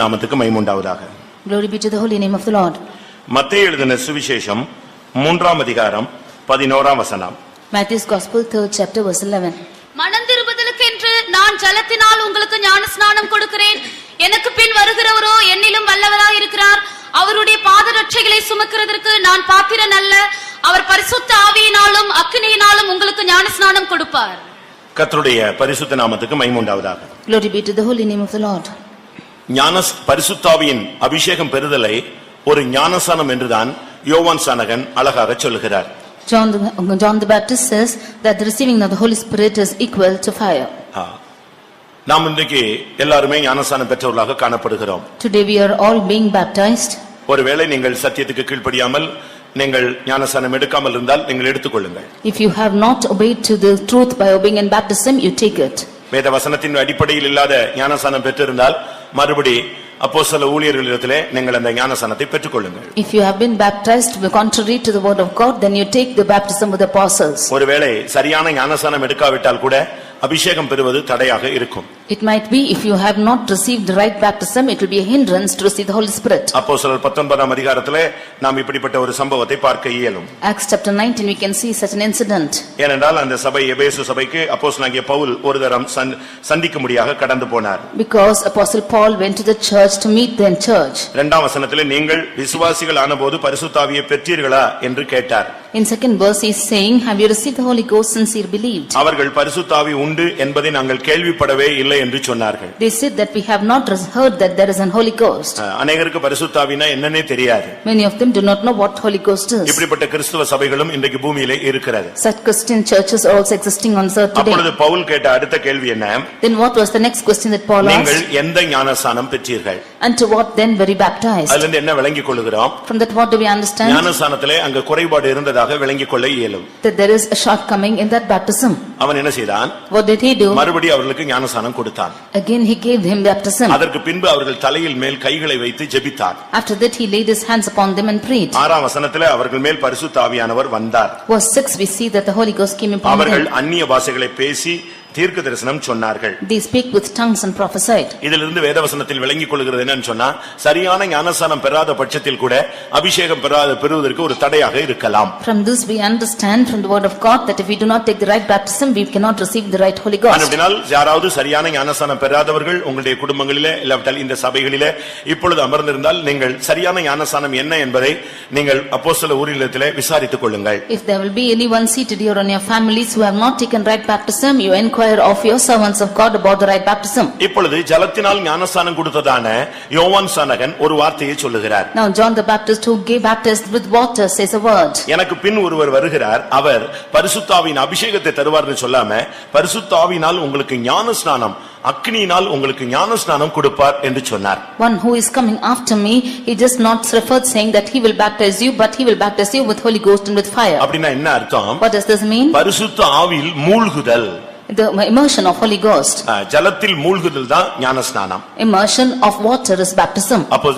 நாமத்துக்கு மகிமை உண்டாவதாக. Glory be to the holy name of the Lord. மத்தேயு எழுதின சுவிசேஷம் 3ஆம் அதிகாரம் 11ஆம் வசனம். Matthew's Gospel 3rd chapter verse 11. மனந்திரும்புதலுக்கென்று நான் ஜலத்தினால் உங்களுக்கு ஞானஸ்நானம் கொடுக்கிறேன். எனக்கு பின் வருகிறவரோ என்னிலும் வல்லவராய் இருக்கிறார். அவருடைய பாதரட்சைகளை சுமக்கிறதற்கு நான் பாத்திரன் அல்ல. அவர் பரிசுத்த ஆவியினாலும் அக்கினியினாலும் உங்களுக்கு ஞானஸ்நானம் கொடுப்பார். கர்த்தருடைய பரிசுத்த நாமத்துக்கு மகிமை உண்டாவதாக. Glory be to the holy name of the Lord. பரிசுத்தாவியின் அபிஷேகம் பெறுதலை ஒரு ஞானஸ்நானம் என்றுதான் யோவான் சானகன் அழகாக சொல்லுகிறார். John the Baptist says that the receiving of the Holy Spirit is equal to fire. நாம் இன்றைக்கு எல்லாருமே ஞானஸ்நானம் பெற்றவர்களாக காணப்படுகிறோம். Today we are all being baptized. ஒருவேளை நீங்கள் சத்தியத்துக்கு கீழ்ப்படியாமல் நீங்கள் ஞானஸ்நானம் எடுக்காமல் இருந்தால் நீங்கள் எடுத்துக்கொள்ளுங்கள். If you have not obeyed to the truth by obeying in baptism, you take it. வேத வசனத்தின் அடிப்படையில் இல்லாத ஞானஸ்நானம் பெற்றிருந்தால் மறுபடி அப்போஸ்தல ஊழியர்களிடத்திலே நீங்கள் அந்த ஞானஸ்நானத்தை பெற்றுக்கொள்ளுங்கள். If you have been baptized contrary to the word of God, then you take the baptism with the apostles. ஒருவேளை சரியான ஞானஸ்நானம் எடுக்காவிட்டால் கூட அபிஷேகம் பெறுவது தடையாக இருக்கும். It might be if you have not received the right baptism, it will be a hindrance to receive the Holy Spirit. அப்போஸ்தலர் 19ஆம் அதிகாரத்திலே நாம் இப்படிப்பட்ட ஒரு சம்பவத்தை பார்க்க இயலும். Acts chapter 19 we can see such an incident. ஏனென்றால் அந்த சபை எபேசு சபைக்கு அப்போஸ்தலனாகிய பவுல் ஒரு தரம் சந்திக்கும்படியாக கடந்து போனார். Because apostle Paul went to the church to meet them in church. 2ஆம் வசனத்திலே நீங்கள் விசுவாசிகள் ஆனபோது பரிசுத்த ஆவியை பெற்றீர்களா என்று கேட்டார். In second verse he is saying, have you received the Holy Ghost since you believed? அவர்கள் பரிசுத்த ஆவி உண்டு என்பதை நாங்கள் கேள்விப்படவே இல்லை என்று சொன்னார்கள். They said that we have not heard that there is an Holy Ghost. அநேகருக்கு பரிசுத்த ஆவினா என்னன்னே தெரியாது. Many of them do not know what Holy Ghost is. இப்படிப்பட்ட கிறிஸ்தவ சபைகளும் இன்றைக்கு பூமியிலே இருக்கிறது. Such Christian churches are also existing on earth today. அப்பொழுது பவுல் கேட்ட அடுத்த கேள்வி என்ன? Then what was the next question that Paul asked? நீங்கள் எந்த ஞானஸ்நானம் பெற்றீர்கள்? And to what then were you baptized? அதிலிருந்து என்ன விளங்கிக் கொள்கிறோம்? From that what do we understand? ஞானஸ்நானத்திலே அங்க குறைபாடு இருந்ததாக விளங்கிக் கொள்ள இயலும். That there is a shortcoming in that baptism. அவன் என்ன செய்தான்? What did he do? மறுபடியும் அவர்களுக்கு ஞானஸ்நானம் கொடுத்தான். Again he gave him baptism. அதற்கு பின்பு அவர்கள் தலையில் மேல் கைகளை வைத்து ஜெபித்தார். After that he laid his hands upon them and prayed. 6ஆம் வசனத்திலே அவர்கள் மேல் பரிசுத்த ஆவியானவர் வந்தார். Verse 6 we see that the Holy Ghost came upon them. அவர்கள் அந்நிய பாஷைகளை பேசி தீர்க்க தரிசனம் சொன்னார்கள். They speak with tongues and prophesied. இதிலிருந்து வேதவசனத்தில் விளங்கிக் கொள்கிறது என்னன்னு சொன்னா சரியான ஞானஸ்நானம் பெறாத பட்சத்தில் கூட அபிஷேகம் பெறுவதற்கு ஒரு தடையாக இருக்கலாம். From this we understand from the word of God that if we do not take the right baptism we cannot receive the right Holy Ghost. அப்படினால் யாராவது சரியான ஞானஸ்நானம் பெறாதவர்கள் உங்களுடைய குடும்பங்களிலே இல்லாவிட்டால் இந்த சபைகளிலே இப்பொழுது அமர்ந்திருந்தால் நீங்கள் சரியான ஞானஸ்நானம் என்ன என்பதை நீங்கள் அப்போஸ்தல ஊழியத்திலே விசாரித்துக் கொள்ளுங்கள். If there will be anyone seated here on your families who have not taken right baptism, you inquire of your servants of God about the right baptism. இப்பொழுது ஜலத்தினால் ஞானஸ்நானம் கொடுத்ததான யோவான் சானகன் ஒரு வார்த்தையை சொல்லுகிறார். Now John the Baptist who gave baptism with water says a word. எனக்கு பின் ஒருவர் வருகிறார், அவர் பரிசுத்த ஆவியின் அபிஷேகத்தை தருவார்னு சொல்லாம பரிசுத்த ஆவியினால் உங்களுக்கு ஞானஸ்நானம் அக்னியினால் உங்களுக்கு ஞானஸ்நானம் கொடுப்பார் என்று சொன்னார். One who is coming after me, he just not referred saying that he will baptize you, but he will baptize you with Holy Ghost and with fire. அப்படினா என்ன அர்த்தம்? What does this mean? பரிசுத்த ஆவியில் மூழ்குதல். The immersion of Holy Ghost. ஜலத்தில் மூழ்குதல் தான் ஞானஸ்நானம். Immersion of water is baptism. அப்ப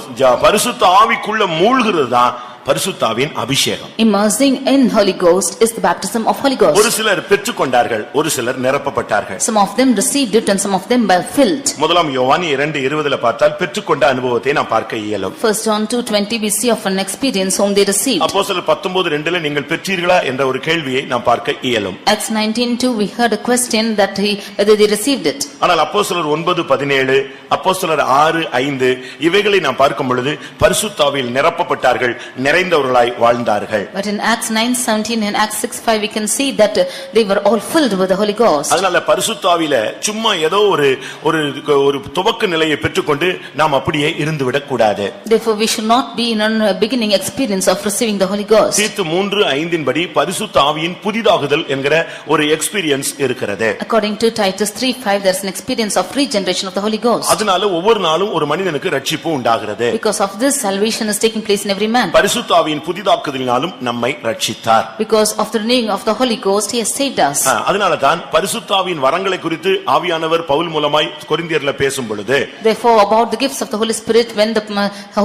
பரிசுத்த ஆவிக்குள்ள மூழ்குறது தான் பரிசுத்தாவின் அபிஷேகம். Immersing in Holy Ghost is the baptism of Holy Ghost. ஒரு சிலர் பெற்றுக்கொண்டார்கள், ஒரு சிலர் நிரப்பப்பட்டார்கள். Some of them received it and some of them were filled. முதலாம் யோவான் 2:20 பார்த்தால் பெற்றுக்கொண்ட அனுபவத்தை நாம் பார்க்க இயலும். First John 2:20 we see of an experience whom they received. அப்போஸ்தலர் 19:2 நீங்கள் பெற்றீர்களா என்ற ஒரு கேள்வியை நாம் பார்க்க இயலும். Acts 19:2 we heard a question that whether they received it. ஆனால் அப்போஸ்தலர் 9:17 அப்போஸ்தலர் 6:5 இவைகளை நாம் பார்க்கும் பொழுது பரிசுத்த ஆவியில் நிரப்பப்பட்டார்கள், நிறைந்தவர்களாய் வாழ்ந்தார்கள். But in Acts 9:17 and Acts 6:5 we can see that they were all filled with the Holy Ghost. அதனால பரிசுத்த ஆவியில சும்மா ஏதோ ஒரு துவக்க நிலையை பெற்றுக்கொண்டு நாம் அப்படியே இருந்து விடக் கூடாது. Therefore we should not be in a beginning experience of receiving the Holy Ghost. தீத்து 3:5 படி பரிசுத்த ஆவியின் புதிதாகுதல் என்கிற ஒரு எக்ஸ்பீரியன்ஸ் இருக்கிறது. According to Titus 3:5 there is an experience of regeneration of the Holy Ghost. அதனால ஒவ்வொரு நாளும் ஒரு மனிதனுக்கு ரட்சிப்பு உண்டாகிறது. Because of this salvation is taking place in every man. பரிசுத்த பரிசுத்த ஆவியின் புதிதாக்குதலினாலும் நம்மை ரட்சித்தார். Because of the renewing of the Holy Ghost, He has saved us. அதனால தான் பரிசுத்த ஆவியின் வரங்களை குறித்து ஆவியானவர் பவுல் மூலமாய் கொரிந்தியர்ல பேசும் பொழுது, Therefore, about the gifts of the Holy Spirit, when the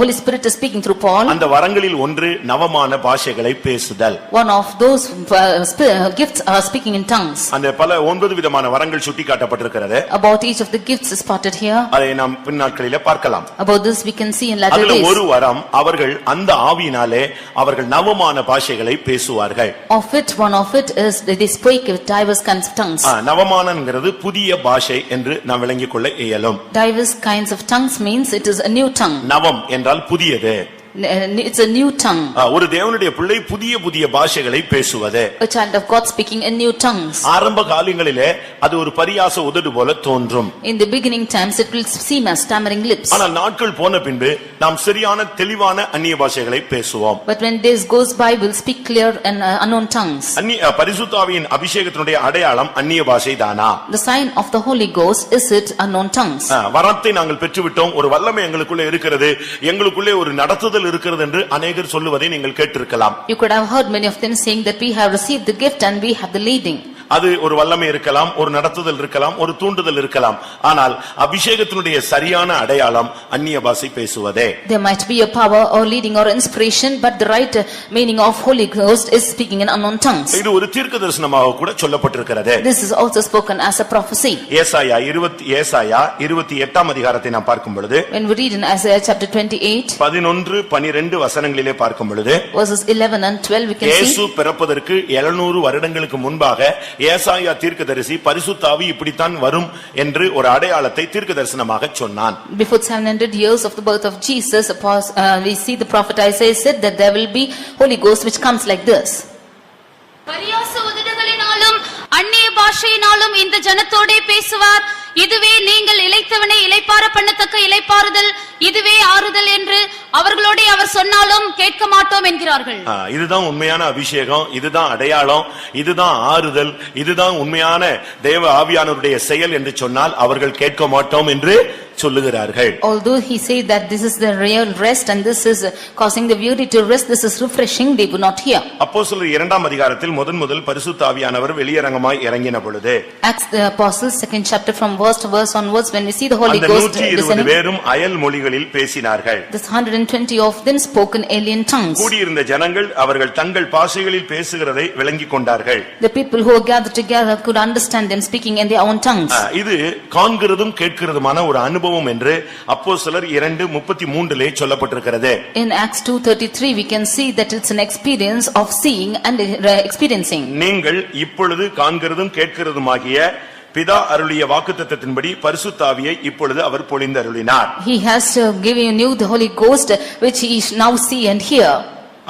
Holy Spirit is speaking through Paul, அந்த வரங்களில் ஒன்று நவமான பாஷைகளை பேசுதல். one of those gifts are speaking in tongues. அந்த பல 9 விதமான வரங்கள் சுட்டிக்காட்டப்பட்டிருக்கிறது. About each of the gifts is parted here. அதை நாம் பின்னாட்களிலே பார்க்கலாம். About this we can see in latter அதுல days. ஒரு வரம், அவர்கள் அந்த ஆவியினாலே அவர்கள் நவமான பாஷைகளை பேசுவார்கள். One of it is that they speak with diverse kinds of tongues. நவமானங்கிறது புதிய பாஷை என்று நாம் விளங்கிக் கொள்ள இயலும். Diverse kinds of tongues means it is a new tongue. நவம் என்றால் புதியது. It's a new tongue. ஒரு தேவனுடைய பிள்ளை புதிய புதிய பாஷைகளை பேசுவது. A child of God speaking in new tongues. ஆரம்ப காலங்களிலே அது ஒரு பரியாச உதடு போல தோன்றும். In the beginning times it will seem as stammering lips. ஆனால் நாட்கள் போன பின்பு நாம் சரியான தெளிவான அந்நிய பாஷைகளை பேசுவோம். But when days goes by, we'll speak clear and unknown tongues. பரிசுத்த ஆவியின் அபிஷேகத்தினுடைய அடையாளம் அந்நிய பாஷை தானா? The sign of the Holy Ghost, is it unknown tongues? வரத்தை நாங்கள் பெற்றுவிட்டோம், ஒரு வல்லமை எங்களுக்குள்ளே இருக்கிறது, எங்களுக்குள்ளே ஒரு நடத்துதல் இருக்கிறது என்று அநேகர் சொல்லுவதை நீங்கள் கேட்டிருக்கலாம். You could have heard many of them saying that we have received the gift and we have the leading. அது ஒரு வல்லமை இருக்கலாம், ஒரு நடத்துதல் இருக்கலாம், ஒரு தூண்டுதல் இருக்கலாம். ஆனால் அபிஷேகத்தினுடைய சரியான அடையாளம் அந்நிய பாஷை பேசுவதே. There might be a power or leading or inspiration, but the right meaning of Holy Ghost is speaking in unknown tongues. இது ஒரு தீர்க்கதரிசனமாக கூட சொல்லப்பட்டிருக்கிறது. This is also spoken as a prophecy. ஏசாயா 28ஆம் அதிகாரத்தை நாம் பார்க்கும் பொழுது, When we read in Isaiah chapter 28, 11-12 வசனங்களிலே பார்க்கும் பொழுது, verses 11 and 12, we can இயேசு see பிறப்பதற்கு 700 வருடங்களுக்கு முன்பாக ஏசாயா தீர்க்கதரிசி பரிசுத்த ஆவி இப்படித்தான் வரும் என்று ஒரு அடையாளத்தை தீர்க்கதரிசனமாக சொன்னான். before 700 years of the birth of Jesus, we see the prophet Isaiah said that there will be Holy Ghost which comes like this. பரியாச உதடுகளினாலும் அந்நிய பாஷையினாலும் இந்த ஜனத்தோடே பேசுவார். இதுவே நீங்கள் இளைத்தவனை இளைப்பாற பண்ணத்தக்க இளைப்பாறுதல், இதுவே ஆறுதல் என்று அவர்களோடே அவர் சொன்னாலும் கேட்க மாட்டோம் என்கிறார்கள். இதுதான் உண்மையான அபிஷேகம், இதுதான் அடையாளம், இதுதான் ஆறுதல், இதுதான் உண்மையான தேவ ஆவியானவருடைய செயல் என்று சொன்னால் அவர்கள் கேட்க மாட்டோம் என்று சொல்லுகிறார்கள். Although he said that this is the real rest and this is causing the beauty to rest, this is refreshing, they would not hear. அப்போஸ்தலர் 2ஆம் அதிகாரத்தில் முதல் பரிசுத்த ஆவியானவர் வெளியரங்கமாய் இறங்கின பொழுது, Acts the Apostles 2nd chapter from verse onwards, when we see the Holy அந்த Ghost 120 descending, பேரும் அயல் மொழிகளில் பேசினார்கள். this 120 of them spoke in alien tongues. கூடியிருந்த ஜனங்கள் அவர்கள் தங்கள் பாஷைகளில் பேசுகிறதை விளங்கிக் கொண்டார்கள். The people who were gathered together could understand them speaking in their own tongues. இது காண்கிறதும் கேட்கிறதுமான ஒரு அனுபவம் என்று அப்போஸ்தலர் 2:33 சொல்லப்பட்டிருக்கிறது. In Acts 2:33 we can see that it's an experience of seeing and experiencing. நீங்கள் இப்பொழுது காண்கிறதும் கேட்கிறதுமாகிய பிதா அருளிய வாக்குத்தத்தத்தின்படி பரிசுத்த ஆவியை இப்பொழுது அவர் பொழிந்தருளினார். He has given you the Holy Ghost which ye now see and hear.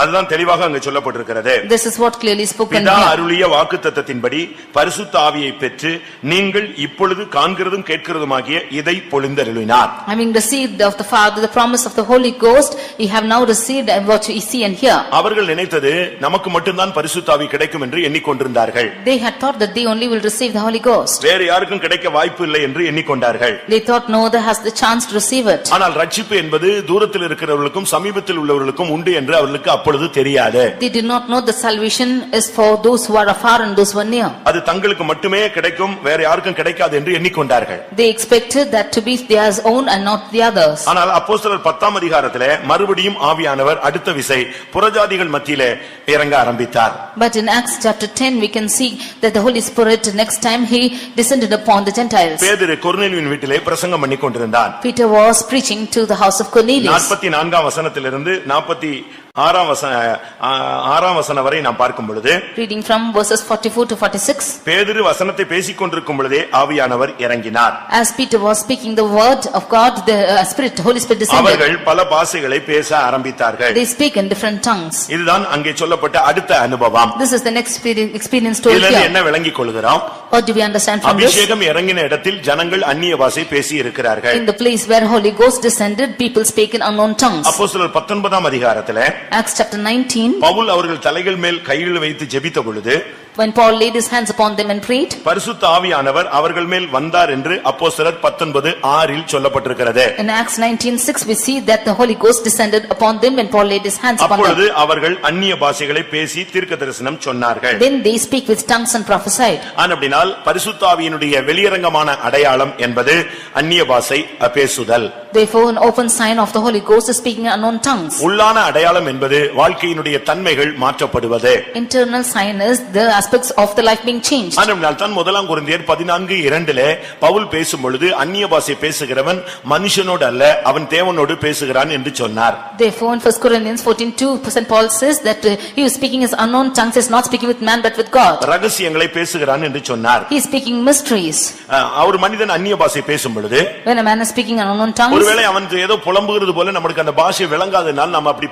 அதுதான் தெளிவாக அங்கு சொல்லப்பட்டிருக்கிறது. This is what clearly spoken பிதா here. அருளிய வாக்குத்தத்தத்தின்படி பரிசுத்த ஆவியை பெற்று நீங்கள் இப்பொழுது காண்கிறதும் கேட்கிறதுமாகிய இதை பொழிந்தருளினார். Having received of the Father the promise of the Holy Ghost, ye have now received what ye see and hear. அவர்கள் நினைத்தது நமக்கு மட்டும்தான் பரிசுத்த ஆவி கிடைக்கும் என்று எண்ணிக்கொண்டிருந்தார்கள். They had thought that they only will receive the Holy Ghost. வேறு யாருக்கும் கிடைக்க வாய்ப்பு இல்லை என்று எண்ணிக்கொண்டார்கள். They thought no other has the chance to receive it. ஆனால் ரட்சிப்பு என்பது தூரத்தில் இருக்கிறவர்களுக்கும் சமீபத்தில் உள்ளவர்களுக்கும் உண்டு என்று அவர்களுக்கு அப்பொழுது தெரியாது. They did not know the salvation is for those who are afar and those who are near. அது தங்களுக்கு மட்டுமே கிடைக்கும், வேற யாருக்கும் கிடைக்காது என்று எண்ணிக்கொண்டார்கள். They expected that to be theirs own and not the others. ஆனால் அப்போஸ்தலர் 10ஆம் அதிகாரத்திலே மறுபடியும் ஆவியானவர் அடுத்த விசை புறஜாதிகள் மத்தியிலே இறங்க ஆரம்பித்தார். But in Acts chapter 10 we can see that the Holy Spirit next time he descended upon the Gentiles. பேதுரு கொர்நேலியுவின் வீட்டிலே பிரசங்கம் பண்ணிக் கொண்டிருந்தான். Peter was preaching to the house of Cornelius. 44ஆம் வசனத்திலிருந்து 46ஆம் வசனம் வரை நாம் பார்க்கும் பொழுது, Reading from verses 44 to 46. பேதுரு வசனத்தை பேசிக் கொண்டிருக்கும் பொழுதே ஆவியானவர் இறங்கினார். As Peter was speaking the word of God, the Holy Spirit descended. அவர்கள் பல பாஷைகளை பேச ஆரம்பித்தார்கள். They speak in different tongues. இதுதான் அங்கே சொல்லப்பட்ட அடுத்த அனுபவம். This is the next experience told இதிலிருந்து என்ன here. விளங்கிக் கொள்கிறோம்? What do we understand from this? அபிஷேகம் இறங்கின இடத்தில் ஜனங்கள் அந்நிய பாஷை பேசி இருக்கிறார்கள். In the place where Holy Ghost descended, people speak in unknown tongues. அப்போஸ்தலர் 19ஆம் அதிகாரத்திலே Acts chapter 19, பவுல் அவர்கள் தலைகள் மேல் கைகள் வைத்து ஜெபித்த பொழுது when Paul laid his hands upon them and prayed, பரிசுத்த ஆவியானவர் அவர்கள் மேல் வந்தார் என்று அப்போஸ்தலர் 19:6 சொல்லப்பட்டிருக்கிறது. in Acts 19:6 we see that the Holy Ghost descended upon them when Paul laid his hands upon அப்பொழுது them. அவர்கள் அந்நிய பாஷைகளை பேசி தீர்க்கதரிசனம் சொன்னார்கள். Then they speak with tongues and prophesied. ஆனபடியால் பரிசுத்த ஆவியினுடைய வெளியரங்கமான அடையாளம் என்பது அந்நிய பாஷை பேசுதல். Therefore an open sign of the Holy Ghost is speaking in unknown tongues. உள்ளான அடையாளம் என்பது வாழ்க்கையினுடைய தன்மைகள் மாற்றப்படுவது. Internal sign is the aspects of the life being changed. ஆனபடியால் தான் முதலாம் கொரிந்தியர் 14:2 பவுல் பேசும் பொழுது அந்நிய பாஷை பேசுகிறவன் மனுஷனோடு அல்ல அவன் தேவனோடு பேசுகிறான் என்று சொன்னார். Therefore in 1 Corinthians 14:2 Paul says that he is speaking his unknown tongues, is not speaking with man but with God. ரகசியங்களை பேசுகிறான் என்று சொன்னார். He is speaking mysteries. ஒரு மனிதன் அந்நிய பாஷை பேசும் பொழுது When a man is speaking in unknown tongues, ஒருவேளை அவன் ஏதோ புலம்புகிறது போல நமக்கு அந்த பாஷை விளங்காதனால் நாம் அப்படி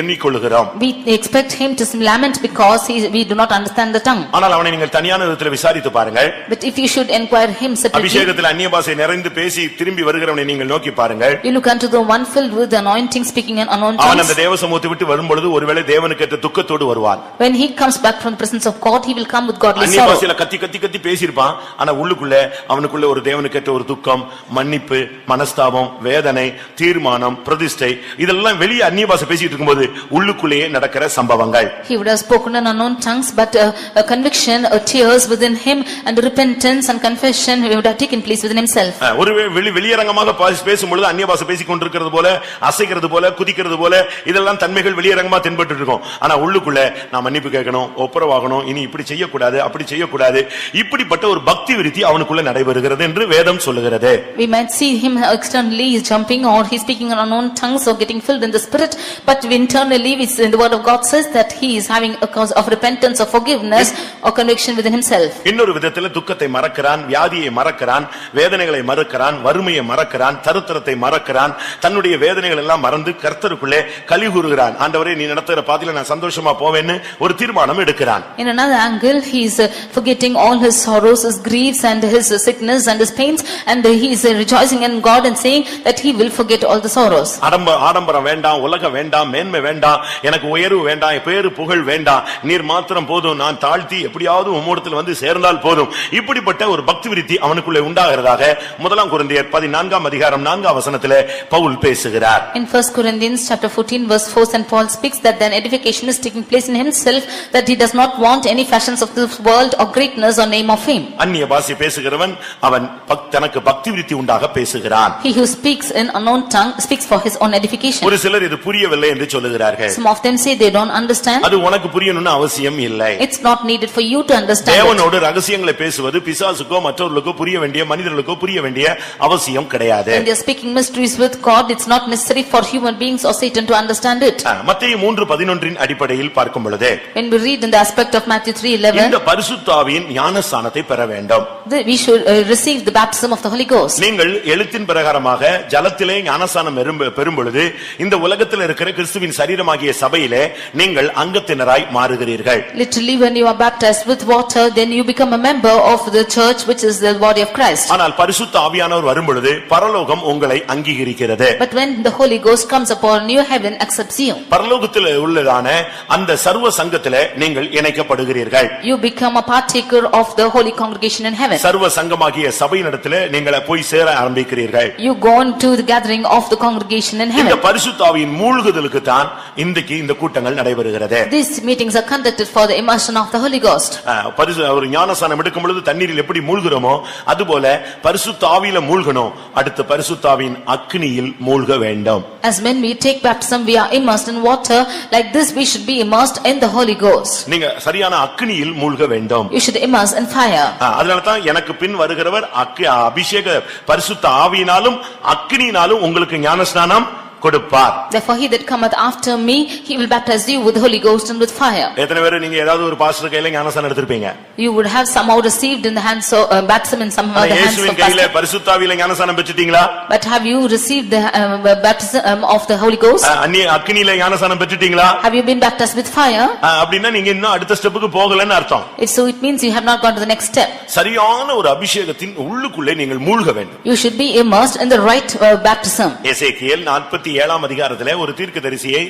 எண்ணிக்கொள்கிறோம். we expect him to lament because we do not understand the tongue. ஆனால் அவனை நீங்கள் தனியான விதத்தில் விசாரித்து பாருங்கள். But if you should inquire him separately, அபிஷேகத்தில் அந்நிய பாஷை நிறைந்து பேசி திரும்பி வருகிறவனை நீங்கள் நோக்கி பாருங்கள். you look unto the one filled with the anointing speaking in unknown அவன் அந்த tongues. தேவ சமூகத்தை விட்டு வரும்பொழுது ஒருவேளை தேவனுக்கு ஏற்ற துக்கத்தோடு வருவான். When he comes back from the presence of God, he will come with godly அந்நிய sorrow. பாஷையில கத்தி கத்தி கத்தி பேசியிருப்பான். ஆனா உள்ளுக்குள்ள அவனுக்குள்ள ஒரு தேவனுக்கு ஏற்ற ஒரு துக்கம், மன்னிப்பு, மனஸ்தாபம், வேதனை, தீர்மானம், பிரதிஷ்டை இதெல்லாம் வெளியே அந்நிய பாஷை பேசிட்டு இருக்கும்போது உள்ளுக்குள்ளேயே நடக்கிற சம்பவங்கள். He would have spoken in unknown tongues, but a conviction, tears within him, and repentance and confession would have taken place within himself. ஒரு வெளியரங்கமாக பேசும்பொழுது அந்நிய பாஷை பேசிக் கொண்டிருக்கிறது போல, அசைக்கிறது போல, குதிக்கிறது போல இதெல்லாம் தன்மைகள் வெளியரங்கமா தென்பட்டு இருக்கும். ஆனா உள்ளுக்குள்ள நான் மன்னிப்பு கேட்கணும், ஒப்புரவாகணும், இனி இப்படி செய்யக்கூடாது, அப்படி செய்யக்கூடாது, இப்படிப்பட்ட ஒரு பக்தி விருத்தி அவனுக்குள்ள நடைபெறுகிறது என்று வேதம் சொல்லுகிறது. We might see him externally is jumping or he is speaking in unknown tongues or getting filled in the spirit, but internally in the word of God says that he is having a cause of repentance or forgiveness or conviction within himself. இன்னொரு விதத்துல துக்கத்தை மறக்கிறான், வியாதியை மறக்கிறான், வேதனைகளை மறக்கிறான், வறுமையை மறக்கிறான், தரித்திரத்தை மறக்கிறான், தன்னுடைய வேதனைகள் எல்லாம் மறந்து கர்த்தருக்குள்ளே களி கூறுகிறான். ஆண்டவரே நீ நடத்துகிற பாதையில நான் சந்தோஷமா போவேன்னு ஒரு தீர்மானம் எடுக்கிறான். In another angle, he is forgetting all his sorrows, his griefs and his sickness and his pains, and he is rejoicing in God and saying that he will forget all the sorrows. ஆடம்பரம் வேண்டாம், உலகம் வேண்டாம், மேன்மை வேண்டாம், எனக்கு உயர்வு வேண்டாம், பேரு புகழ் வேண்டாம், நீர் மாத்திரம் போதும், நான் தாழ்த்தி எப்படியாவது உம்மிடத்தில் வந்து சேர்ந்தால் போதும். இப்படிப்பட்ட ஒரு பக்தி விருத்தி அவனுக்குள்ளே உண்டாகிறதாக முதலாம் கொரிந்தியர் 14:4 பவுல் பேசுகிறார். In 1 Corinthians chapter 14 verse 4, St. Paul speaks that then edification is taking place in himself, that he does not want any fashions of this world or greatness or name or fame. அந்நிய பாஷை பேசுகிறவன் அவன் தனக்கு பக்தி விருத்தி உண்டாக பேசுகிறான். He who speaks in unknown tongue speaks for his own edification. ஒரு சிலர் இது புரியவில்லை என்று சொல்லுகிறார்கள். Some of them say they don't understand. அது உனக்கு புரியணும்னு அவசியம் இல்லை. It's not needed for you to understand. தேவனோடு ரகசியங்களை பேசுவது பிசாசுக்கோ மற்றவர்களுக்கோ புரிய வேண்டிய, மனிதர்களுக்கோ புரிய வேண்டிய அவசியம் கிடையாது. When they are speaking mysteries with God, it's not necessary for human beings or Satan to understand it. மத்தேயு 3:11 அடிப்படையில் பார்க்கும் பொழுது, When we read in the aspect of Matthew 3:11, இந்த பரிசுத்த ஆவியின் ஞானஸ்நானத்தை பெற வேண்டும். we should receive the baptism of the Holy Ghost. நீங்கள் எழுத்தின் பிரகாரமாக ஜலத்திலே ஞானஸ்நானம் பெறும் பொழுது இந்த உலகத்தில் இருக்கிற கிறிஸ்துவின் சரீரமாகிய சபையிலே நீங்கள் அங்கத்தினராய் மாறுகிறீர்கள். Literally, when you are baptized with water, then you become a member of the church, which is the body of Christ. ஆனால் பரிசுத்த ஆவியானவர் வரும் பொழுது பரலோகம் உங்களை அங்கீகரிக்கிறது. But when the Holy Ghost comes upon you, heaven accepts you. பரலோகத்தில் உள்ளதான அந்த சர்வ சங்கத்திலே நீங்கள் இணைக்கப்படுகிறீர்கள். You become a partaker of the holy congregation in heaven. சர்வ சங்கமாகிய சபையினிடத்திலே நீங்கள் போய் சேர ஆரம்பிக்கிறீர்கள். You go on to the gathering of the congregation in இந்த heaven. பரிசுத்த ஆவியின் மூழ்குதலுக்கு தான் இன்றைக்கு இந்த கூட்டங்கள் நடைபெறுகிறது. These meetings are conducted for the immersion of the Holy Ghost. ஒரு ஞானஸ்நானம் எடுக்கும் பொழுது தண்ணீரில் எப்படி மூழ்கிறோமோ அதுபோல பரிசுத்த ஆவியில மூழ்கணும். அடுத்து பரிசுத்த ஆவியின் அக்கினியில் மூழ்க வேண்டும். As when we take baptism, we are immersed in water. Like this, we should be immersed in the Holy Ghost. நீங்க சரியான அக்கினியில் மூழ்க வேண்டும். You should immerse in fire. அதனாலதான் எனக்கு பின் வருகிறவர் அபிஷேக பரிசுத்த ஆவியினாலும் அக்கினியினாலும் உங்களுக்கு ஞானஸ்நானம் கொடுப்பார். Therefore he that cometh after me, he will baptize you with the Holy Ghost and with fire. எத்தனை பேர் நீங்க ஏதாவது ஒரு பாஸ்டர் கையில ஞானஸ்நானம் எடுத்திருப்பீங்க? You would have somehow received in the hands of baptism in some of the hands of இயேசுவின் கையில pastor. பரிசுத்த ஆவியில ஞானஸ்நானம் பெற்றுட்டீங்களா? But have you received the baptism of the Holy Ghost? அக்கினியில ஞானஸ்நானம் பெற்றுட்டீங்களா? Have you been baptized with fire? அப்படினா நீங்க இன்னும் அடுத்த ஸ்டெப்புக்கு போகலன்னு அர்த்தம். If so, it means you have not gone to the next step. சரியான ஒரு அபிஷேகத்தின் உள்ளுக்குள்ளே நீங்கள் மூழ்க வேண்டும். You should be immersed in the right baptism. எசேக்கியேல் 57 அதிகாரத்திலே ஒரு தீர்க்கதரிசியை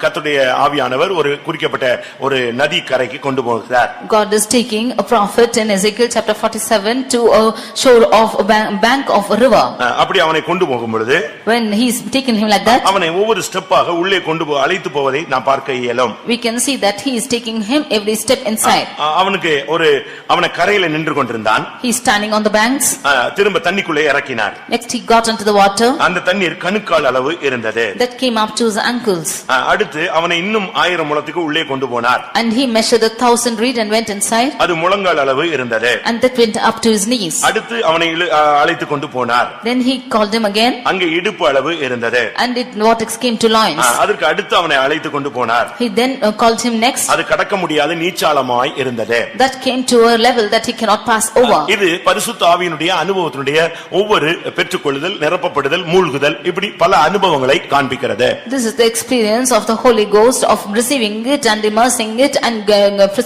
கர்த்தருடைய ஆவியானவர் ஒரு குறிக்கப்பட்ட ஒரு நதி கரைக்கு கொண்டு போகிறார். God is taking a prophet in Ezekiel chapter 47 to a shore of a bank of a river. அப்படி அவனை கொண்டு போகும் பொழுது When he is taking him like that, அவனை ஒவ்வொரு ஸ்டெப்பாக உள்ளே கொண்டு அழைத்து போவதை நாம் பார்க்க இயலும். we can see that he is taking him every step inside. அவனுக்கு அவனை கரையில நின்று கொண்டிருந்தான். He is standing on the banks. திரும்ப தண்ணிக்குள்ளே இறக்கினார். Next he got into the water. அந்த தண்ணீர் கணுக்கால் அளவு இருந்தது. That came up to his ankles. அடுத்து அவனை இன்னும் 1000 முழத்துக்கு உள்ளே கொண்டு போனார். And he measured 1,000 reed and went inside. அது முழங்கால் அளவு இருந்தது. And that went up to his knees. அடுத்து அவனை அழைத்து கொண்டு போனார். Then he called him again. அங்கே இடுப்பு அளவு இருந்தது. And it what came to loins. அதற்கு அடுத்து அவனை அழைத்து கொண்டு போனார். He then called him next. அது கடக்க முடியாத நீச்சாளமாய் இருந்தது. That came to a level that he cannot pass over. இது பரிசுத்த ஆவியினுடைய அனுபவத்தினுடைய ஒவ்வொரு பெற்றுக்கொள்ளுதல், நிரப்பப்படுதல், மூழ்குதல் இப்படி பல அனுபவங்களை காண்பிக்கிறது. This is the experience of the Holy Ghost of receiving it and immersing it and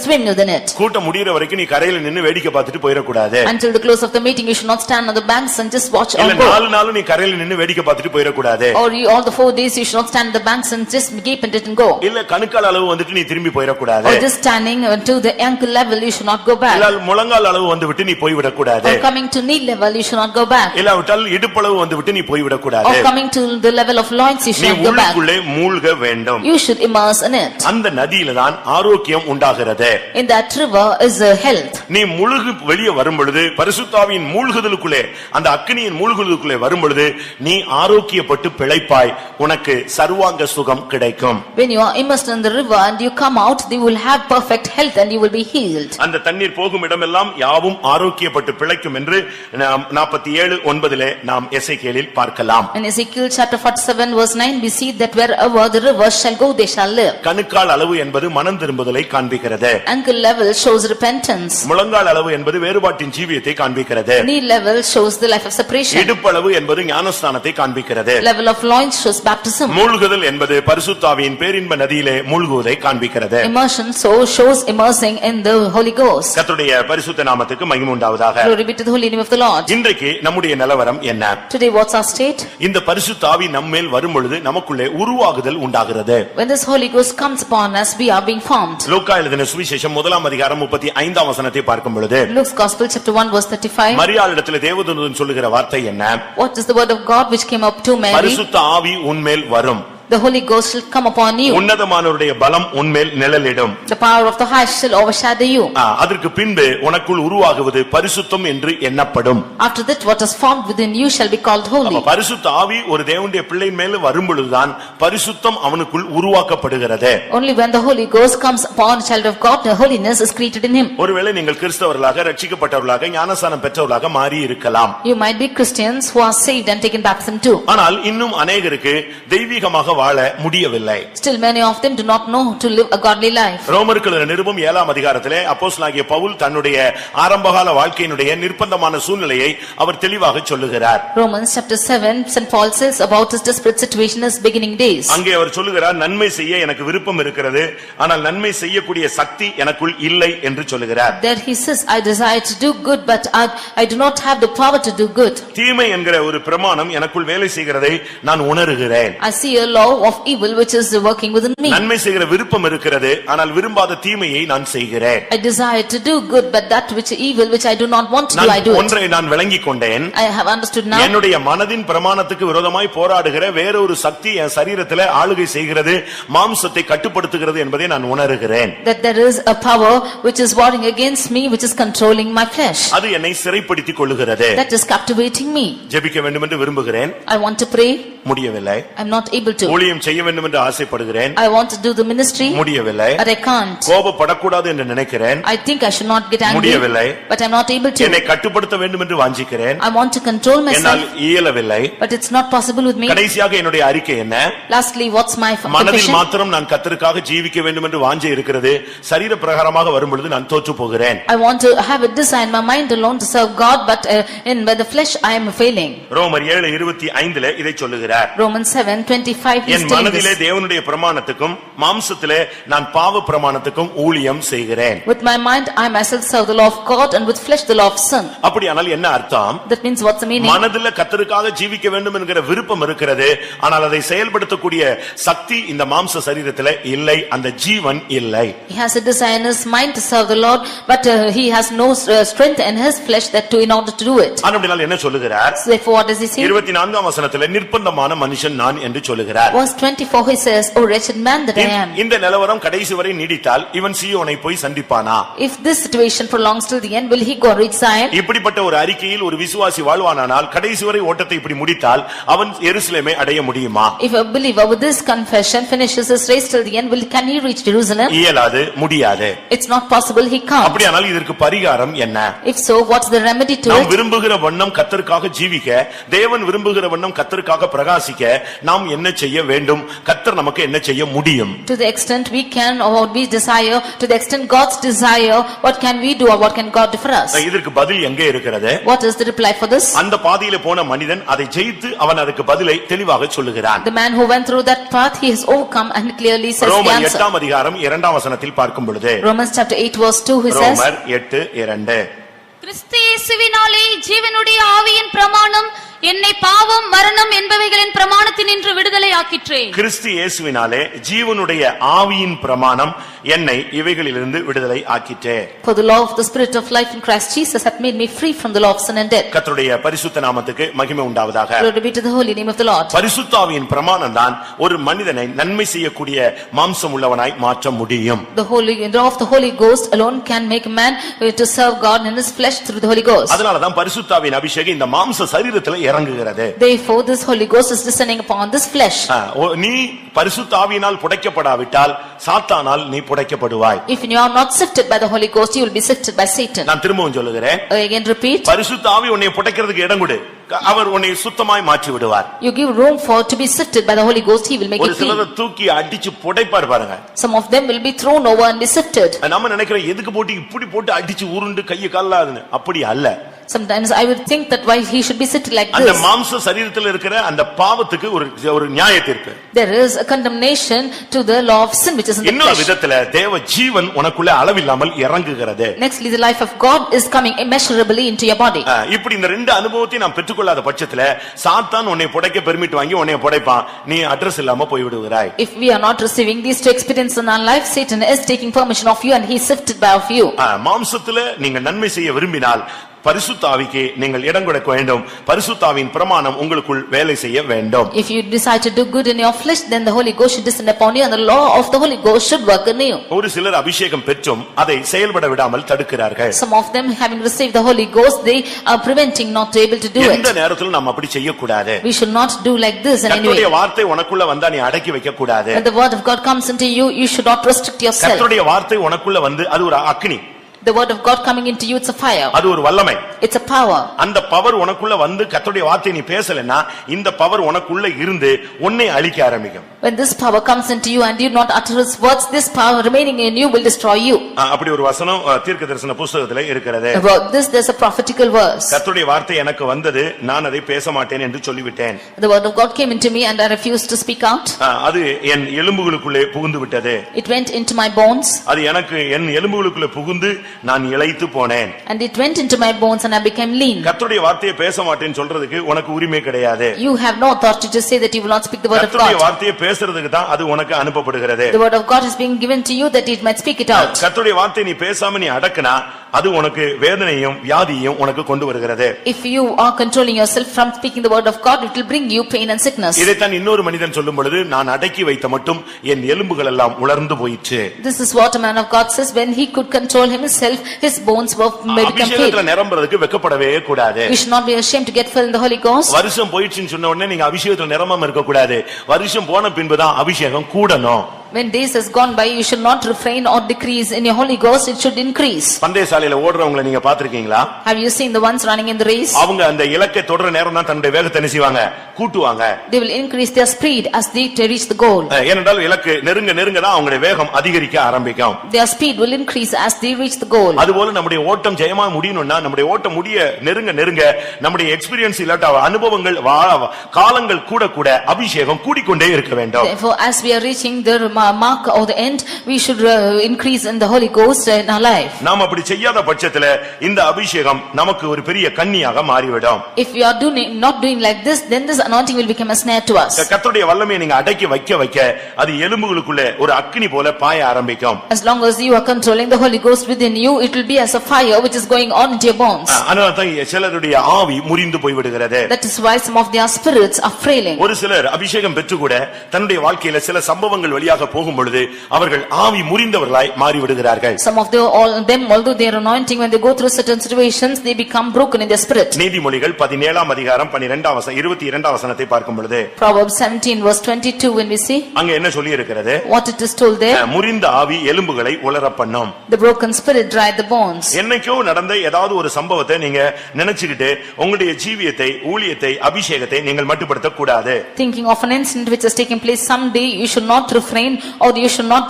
swimming within it. கூட்டம் முடியற வரைக்கும் நீ கரையில நின்னு வேடிக்கை பார்த்துட்டு போயிர கூடாது. Until the close of the meeting you should not stand on the banks and just watch or go. இல்ல நாலு நீ கரையில நின்னு வேடிக்கை பார்த்துட்டு போயிர கூடாது. Or all the 4 days you should not stand on the banks and just gape at it and go. இல்ல கணுக்கால் அளவு வந்துட்டு நீ திரும்பி போயிர கூடாது. Or just standing to the ankle level you should not go back. இல்ல முழங்கால் அளவு வந்துவிட்டு நீ போய் விட கூடாது. Or coming to knee level you should not go back. இல்ல விட்டால் இடுப்பளவு வந்துவிட்டு நீ போய் விட கூடாது. Or coming to the level of loins you should not go back. நீ உள்ளுக்குள்ளே மூழ்க வேண்டும். You should immerse in it. அந்த நதியில தான் ஆரோக்கியம் உண்டாகிறது. In that river is health. நீ முழுகு வெளியே வரும் பொழுது பரிசுத்த ஆவியின் மூழ்குதலுக்குள்ளே அந்த அக்கினியின் மூழ்குதலுக்குள்ளே வரும் பொழுது நீ ஆரோக்கியப்பட்டு பிழைப்பாய். உனக்கு சர்வாங்க சுகம் கிடைக்கும். When you are immersed in the river and you come out, you will have perfect health and you will be healed. அந்த தண்ணீர் போகும் இடமெல்லாம் யாவும் ஆரோக்கியப்பட்டு பிழைக்கும் என்று 47:9 நாம் எசேக்கியேலில் பார்க்கலாம். In Ezekiel chapter 47 verse 9 we see that wherever the river shall go they shall live. கணுக்கால் அளவு என்பது மனம் திரும்புதலை காண்பிக்கிறது. Ankle level shows repentance. முழங்கால் அளவு என்பது வேறுபாட்டின் ஜீவியத்தை காண்பிக்கிறது. Knee level shows the life of separation. இடுப்பளவு என்பது ஞானஸ்நானத்தை காண்பிக்கிறது. Level of loins shows baptism. மூழ்குதல் என்பது பரிசுத்த ஆவியின் பேரின்ப நதியிலே மூழ்குவதை காண்பிக்கிறது. Immersion shows immersing in the Holy Ghost. கர்த்தருடைய பரிசுத்த நாமத்துக்கு மகிமை உண்டாவதாக. Glory be to the holy name of the Lord. இன்றைக்கு நம்முடைய நிலவரம் என்ன? Today what's our state? இந்த பரிசுத்த ஆவி நம்மேல் வரும் பொழுது நமக்குள்ளே உருவாகுதல் உண்டாகிறது. When this Holy Ghost comes upon us we are being formed. லூக்கா எழுதின சுவிசேஷம் 1:35 வசனத்தை பார்க்கும் பொழுது Luke's Gospel chapter 1 verse 35. மரியாளிடத்திலே தேவதூதன் சொல்லுகிற வார்த்தை என்ன? What is the word of God which came up to Mary? பரிசுத்த ஆவி உன்மேல் வரும். The Holy Ghost shall come upon you. உன்னதமானவருடைய பலம் உன்மேல் நிழலிடும். The power of the highest shall overshadow you. அதற்கு பின்பு உனக்குள் உருவாகுவது பரிசுத்தம் என்று எண்ணப்படும். After that what is formed within you shall be called holy. பரிசுத்த ஆவி ஒரு தேவனுடைய பிள்ளையின் மேல் வரும் பொழுதுதான் பரிசுத்தம் அவனுக்குள் உருவாக்கப்படுகிறது. Only when the Holy Ghost comes upon a child of God the holiness is created in him. ஒருவேளை நீங்கள் கிறிஸ்தவர்களாக ரட்சிக்கப்பட்டவர்களாக ஞானஸ்நானம் பெற்றவர்களாக மாறி இருக்கலாம். You might be Christians who are saved and taken baptism too. ஆனால் இன்னும் अनेகருக்கு தெய்வீகமாக வாழ முடியவில்லை. Still many of them do not know to live a godly life. ரோமருக்கு நிருபம் 7 அதிகாரத்திலே அப்போஸ்தலனாகிய பவுல் தன்னுடைய ஆரம்பகால வாழ்க்கையினுடைய நிர்பந்தமான சூழ்நிலையை அவர் தெளிவாக சொல்லுகிறார். Romans chapter 7 St. Paul says about his desperate situation in his beginning days. அங்கே அவர் சொல்லுகிறார் நன்மை செய்ய எனக்கு விருப்பம் இருக்கிறது ஆனால் நன்மை செய்யக்கூடிய சக்தி எனக்குள் இல்லை என்று சொல்லுகிறார். There he says I desire to do good but I do not have the power to do good. தீமை என்கிற ஒரு பிரமாணம் எனக்குள் வேலை செய்கிறதை நான் உணர்கிறேன். I see a law of evil which is working within me. நன்மை செய்கிற விருப்பம் இருக்கிறது ஆனால் விரும்பாத தீமையை நான் செய்கிறேன். I desire to do good but that which evil which I do not want to do I do it. ஒன்றை நான் விளங்கிக் கொண்டேன். I have understood now. என்னுடைய மனதின் பிரமாணத்துக்கு விரோதமாய் போராடுகிற வேறொரு சக்தி என் சரீரத்திலே ஆளுகை செய்கிறது மாம்சத்தை கட்டுப்படுத்துகிறது என்பதை நான் உணர்கிறேன். That there is a power which is warring against me which is controlling my flesh. அது என்னை சிறைப்படுத்திக் கொள்ளுகிறது. That is captivating me. ஜெபிக்க வேண்டும் என்று விரும்புகிறேன். I want to pray. முடியவில்லை. I am not able to. ஊழியம் செய்ய வேண்டும் என்று ஆசைப்படுகிறேன். I want to do the ministry. முடியவில்லை. But I can't. கோபப்படக்கூடாது என்று நினைக்கிறேன். I think I should not get angry. முடியவில்லை. But I am not able to. என்னை கட்டுப்படுத்த வேண்டும் என்று வாஞ்சிக்கிறேன். I want to control என்னால் myself. இயலவில்லை. But it's not possible with me. கடைசியாக என்னுடைய அறிக்கை என்ன? Lastly, what's my மனதில் confession? மாத்திரம் நான் கர்த்தருக்காக ஜீவிக்க வேண்டும் என்று வாஞ்சை இருக்கிறது. சரீர பிரகாரமாக வரும் பொழுது நான் தோற்று போகிறேன். I want to have a desire in my mind alone to serve God but by the flesh I am failing. ரோமர் 7:25 இதை சொல்லுகிறார். Romans 7:25 life he is N telling மனதிலே this. தேவனுடைய பிரமாணத்துக்கும் மாம்சத்திலே நான் பாவ பிரமாணத்துக்கும் ஊழியம் செய்கிறேன். With my mind I myself serve the law of God, and with flesh the law of sin. அப்படியானால் என்ன அர்த்தம்? That means what's the meaning? மனதிலே கர்த்தருக்காக ஜீவிக்க வேண்டும் என்கிற விருப்பம் இருக்கிறது, ஆனால் அதை செயல்படுத்தக்கூடிய சக்தி இந்த மாம்ச சரீரத்திலே இல்லை, அந்த ஜீவன் இல்லை. He has a desire in his mind to serve the Lord, but he has no strength in his flesh that to in order to do it. அப்படினால் என்ன சொல்லுகிறார்? So therefore what does he say? 24ஆம் வசனத்திலே நிர்பந்தமான மனுஷன் நான் என்று சொல்லுகிறார். Verse 24 he says, "O wretched man that I am." இந்த நிலவரம் கடைசி வரை நீடித்தால் இவன் சீயோனை போய் சந்திப்பானா? If this situation prolongs till the end, will he go and reach Zion? இப்படிப்பட்ட ஒரு அறிக்கையில் ஒரு விசுவாசி வாழ்வானானால் கடைசி வரை ஓட்டத்தை இப்படி முடித்தால் அவன் எருசலேமை அடைய முடியுமா? If a believer with this confession finishes his race till the end, can he reach Jerusalem? இயலாது, முடியாது. It's not possible, he can't. அப்படியானால் இதற்கு பரிகாரம் என்ன? If so, what's the remedy to நாம் it? விரும்புகிற வண்ணம் கர்த்தருக்காக ஜீவிக்க, தேவன் விரும்புகிற வண்ணம் கர்த்தருக்காக பிரகாசிக்க நாம் என்ன செய்ய வேண்டும்? கர்த்தர் நமக்கு என்ன செய்ய முடியும்? To the extent we can or what we desire, to the extent God's desire, what can we do or what can God do for us? இதற்கு பதில் எங்கே இருக்கிறது? What is the reply for this? அந்த பாதையிலே போன மனிதன் அதை ஜெயித்து அவன் அதுக்கு பதிலை தெளிவாக சொல்லுகிறான். The man who went through that path, he has overcome and clearly says the ரோமர் answer. 8ஆம் அதிகாரம் 2ஆம் வசனத்தில் பார்க்கும் பொழுது, Romans chapter 8 verse 2 he says, ரோமர் 8:2 கிறிஸ்து இயேசுவினாலே ஜீவனுடைய ஆவியின் பிரமாணம் என்னை பாவம் மரணம் என்பவைகளின் பிரமாணத்தினின்று விடுதலை ஆக்கிற்றே. கிறிஸ்து இயேசுவினாலே ஜீவனுடைய ஆவியின் பிரமாணம் என்னை இவைகளிலிருந்து விடுதலை ஆக்கிற்றே. For the law of the spirit of life in Christ Jesus hath made me free from the law of sin and death. கர்த்தருடைய பரிசுத்த நாமத்துக்கு மகிமை உண்டாவதாக. Glory be to the holy name of the Lord. பரிசுத்த ஆவியின் பிரமாணம் தான் ஒரு மனிதனை நன்மை செய்யக்கூடிய மாம்சம் உள்ளவனாய் மாற்ற முடியும். The law of the Holy Ghost alone can make a man to serve God in his flesh through the Holy Ghost. அதனால தான் பரிசுத்த ஆவியின் அபிஷேகம் இந்த மாம்ச சரீரத்திலே இறங்குகிறது. Therefore this Holy Ghost is descending upon this flesh. நீ பரிசுத்த ஆவியினால் புடைக்கப்படாவிட்டால் சாத்தானால் நீ புடைக்கப்படுவாய். If you are not sifted by the Holy Ghost, you will be sifted by Satan. நான் திரும்பவும் சொல்லுகிறேன். Again repeat. பரிசுத்த ஆவி உன்னை புடைக்கிறதுக்கு இடம் கொடு, அவர் உன்னை சுத்தமாய் மாற்றி விடுவார். You give room for to be sifted by the Holy Ghost, he will make ஒரு it clean. சிலரை தூக்கி அடிச்சு புடைப்பார் பாருங்க. Some of them will be thrown over and be sifted. நம்ம நினைக்கிறோம் எதுக்கு போட்டு இப்படி போட்டு அடிச்சு உருண்டு கைய காலாதுன்னு, அப்படி அல்ல. Sometimes I would think that why he should be sitting like அந்த this. மாம்ச சரீரத்தில் இருக்கிற அந்த பாவத்துக்கு ஒரு நியாய தீர்ப்பு. There is a condemnation to the law of sin which is in the இன்னொரு flesh. விதத்துல தேவ ஜீவன் உனக்குள்ள அளவில்லாமல் இறங்குகிறது. Nextly, the life of God is coming immeasurably into your body. இப்படி இந்த ரெண்டு அனுபவத்தையும் நாம் பெற்றுக்கொள்ளாத பட்சத்துல சாத்தான் உன்னை புடைக்க பெர்மிட் வாங்கி உன்னை புடைப்பான், நீ அட்ரஸ் இல்லாம போய் விடுகிறாய். If we are not receiving these two experiences in our life, Satan is taking permission of you and he is sifted by of you. மாம்சத்துல நீங்க நன்மை செய்ய விரும்பினால் பரிசுத்த ஆவிக்கு நீங்கள் இடம் கொடுக்க வேண்டும். பரிசுத்த ஆவியின் பிரமாணம் உங்களுக்குள் வேலை செய்ய வேண்டும். If you decide to do good in your flesh, then the Holy Ghost should descend upon you and the law of the Holy Ghost should work in you. ஒரு சிலர் அபிஷேகம் பெற்றும் அதை செயல்பட விடாமல் தடுக்கிறார்கள். Some of them having received the Holy Ghost, they are preventing not able to do எந்த it. நேரத்திலும் நாம் அப்படி செய்ய கூடாது. We should not do like this in any கர்த்தருடைய way. வார்த்தை உனக்குள்ள வந்தா நீ அடக்கி வைக்க கூடாது. When the word of God comes into you, you should not restrict yourself. கர்த்தருடைய வார்த்தை உனக்குள்ள வந்து அது ஒரு அக்னி. The word of God coming into you, it's a fire. அது ஒரு வல்லமை. It's a power. அந்த பவர் உனக்குள்ள வந்து கர்த்தருடைய வார்த்தை நீ பேசலனா இந்த பவர் உனக்குள்ள இருந்து உன்னை அழிக்க ஆரம்பிக்கும். When this power comes into you and you not utter his words, this power remaining in you will destroy you. அப்படி ஒரு வசனம் தீர்க்கதரிசன புத்தகத்திலே இருக்கிறது. About this there's a prophetical verse. கர்த்தருடைய வார்த்தை எனக்கு வந்தது, நான் அதை பேச மாட்டேன் என்று சொல்லிவிட்டேன். The word of God came into me and I refused to speak out. அது என் எலும்புகளுக்குள்ளே புகுந்து விட்டது. It went into my bones. அது எனக்கு என் எலும்புகளுக்குள்ளே புகுந்து நான் இளைத்து போனேன். And it went into my bones and I became lean. கர்த்தருடைய வார்த்தையை பேச மாட்டேன்னு சொல்றதுக்கு உனக்கு உரிமை கிடையாது. You have no authority to say that you will not speak the word of கர்த்தருடைய God. வார்த்தையை பேசுறதுக்கு தான் அது உனக்கு அனுப்பப்படுகிறது. The word of God is being given to you that it might speak it out. கர்த்தருடைய வார்த்தையை நீ பேசாம நீ அடக்குனா அது உனக்கு வேதனையும் வியாதியையும் உனக்கு கொண்டு வருகிறது. If you are controlling yourself from speaking the word of God, it will bring you pain and sickness. இதைத்தான் இன்னொரு மனிதன் சொல்லும் பொழுது, நான் அடக்கி வைத்த மட்டும் என் எலும்புகள் எல்லாம் உலர்ந்து போயிற்று. This is what a man of God says, when he could control himself, his bones were become அபிஷேகத்துல filled. நிரம்பறதுக்கு வெட்கப்படவே கூடாது. We should not be ashamed to get filled in the Holy Ghost. வருஷம் போயிடுச்சுன்னு சொன்ன உடனே நீங்க அபிஷேகத்துல நிரம்பாம இருக்க கூடாது. வருஷம் போன பின்புதான் அபிஷேகம் கூடணும். When days has gone by, you should not refrain or decrease in your Holy Ghost, it should increase. பந்தயசாலையில ஓடுறவங்களை நீங்க பாத்திருக்கீங்களா? Have you seen the ones running in the race? அவங்க அந்த இலக்கை தொடர நேரம் தான் தன்னுடைய வேகத்தை என்ன செய்வாங்க? கூட்டுவாங்க. They will increase their speed as they reach the goal. ஏனென்றால் இலக்கு நெருங்க நெருங்க தான் அவங்களுடைய வேகம் அதிகரிக்க ஆரம்பிக்கும். Their speed will increase as they reach the goal. அதுபோல நம்முடைய ஓட்டம் ஜெயமா முடியணும்னா நம்முடைய ஓட்டம் முடிய நெருங்க நெருங்க நம்முடைய எக்ஸ்பீரியன்ஸ் இல்லாட்ட அனுபவங்கள் காலங்கள் கூட கூட அபிஷேகம் கூடிக்கொண்டே இருக்க வேண்டும். Therefore, as we are reaching the mark or the end, we should increase in the Holy Ghost in our life. நாம் அப்படி செய்யாத பட்சத்துல இந்த அபிஷேகம் நமக்கு ஒரு பெரிய கண்ணியாக மாறிவிடும். If we are not doing like this, then this anointing will become a snare to us. கர்த்தருடைய வல்லமையை நீங்க அடக்கி வைக்க அது எலும்புகளுக்குள்ளே ஒரு அக்கினி போல பாய ஆரம்பிக்கும். As long as you are controlling the Holy Ghost within you, it will be as a fire which is going on into your bones. அதனால தான் சிலருடைய ஆவி முறிந்து போய் விடுகிறது. That is why some of their spirits are frailing. ஒரு சிலர் அபிஷேகம் பெற்று கூட தன்னுடைய வாழ்க்கையில சில சம்பவங்கள் வழியாக போகும் பொழுது அவர்கள் ஆவி முறிந்தவர்களாய் மாறி விடுகிறார்கள். Some of them, although they are anointing, when they go through certain situations, they become broken in their spirit. நீதிமொழிகள் 17 அதிகாரம் 22 வசனத்தை பார்க்கும் பொழுது Proverbs 17 verse 22 when we see, அங்க என்ன சொல்லி இருக்கிறது? what it is told there, முறிந்த ஆவி எலும்புகளை உலர பண்ணும். the broken spirit dry the bones. என்னைக்கோ நடந்த ஏதாவது ஒரு சம்பவத்தை நீங்க நினைச்சுக்கிட்டு உங்களுடைய ஜீவியத்தை ஊழியத்தை அபிஷேகத்தை நீங்கள் மட்டுப்படுத்த கூடாது. Thinking of an incident which has taken place someday, you should not refrain or you should not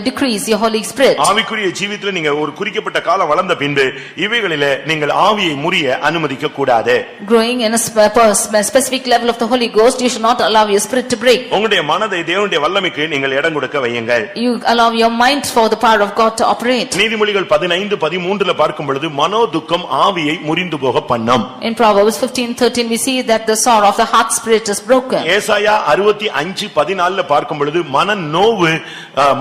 decrease your Holy Spirit. ஆவிக்குரிய ஜீவியத்தில் நீங்க ஒரு குறிக்கப்பட்ட காலம் வளர்ந்த பின்பு இவைகளிலே நீங்கள் ஆவியை முறிய அனுமதிக்க கூடாது. Growing in a specific level of the Holy Ghost, you should not allow your spirit to break. உங்களுடைய மனதை தேவனுடைய வல்லமைக்கு நீங்கள் இடம் கொடுக்க வையுங்கள். You allow your mind for the power of God to operate. நீதிமொழிகள் 15:13 பார்க்கும் பொழுது மனோதுக்கம் ஆவியை முறிந்து போக பண்ணும். In Proverbs 15:13 we see that the sorrow of the heart spirit is broken. ஏசாயா 65:14 பார்க்கும் பொழுது மனநோவு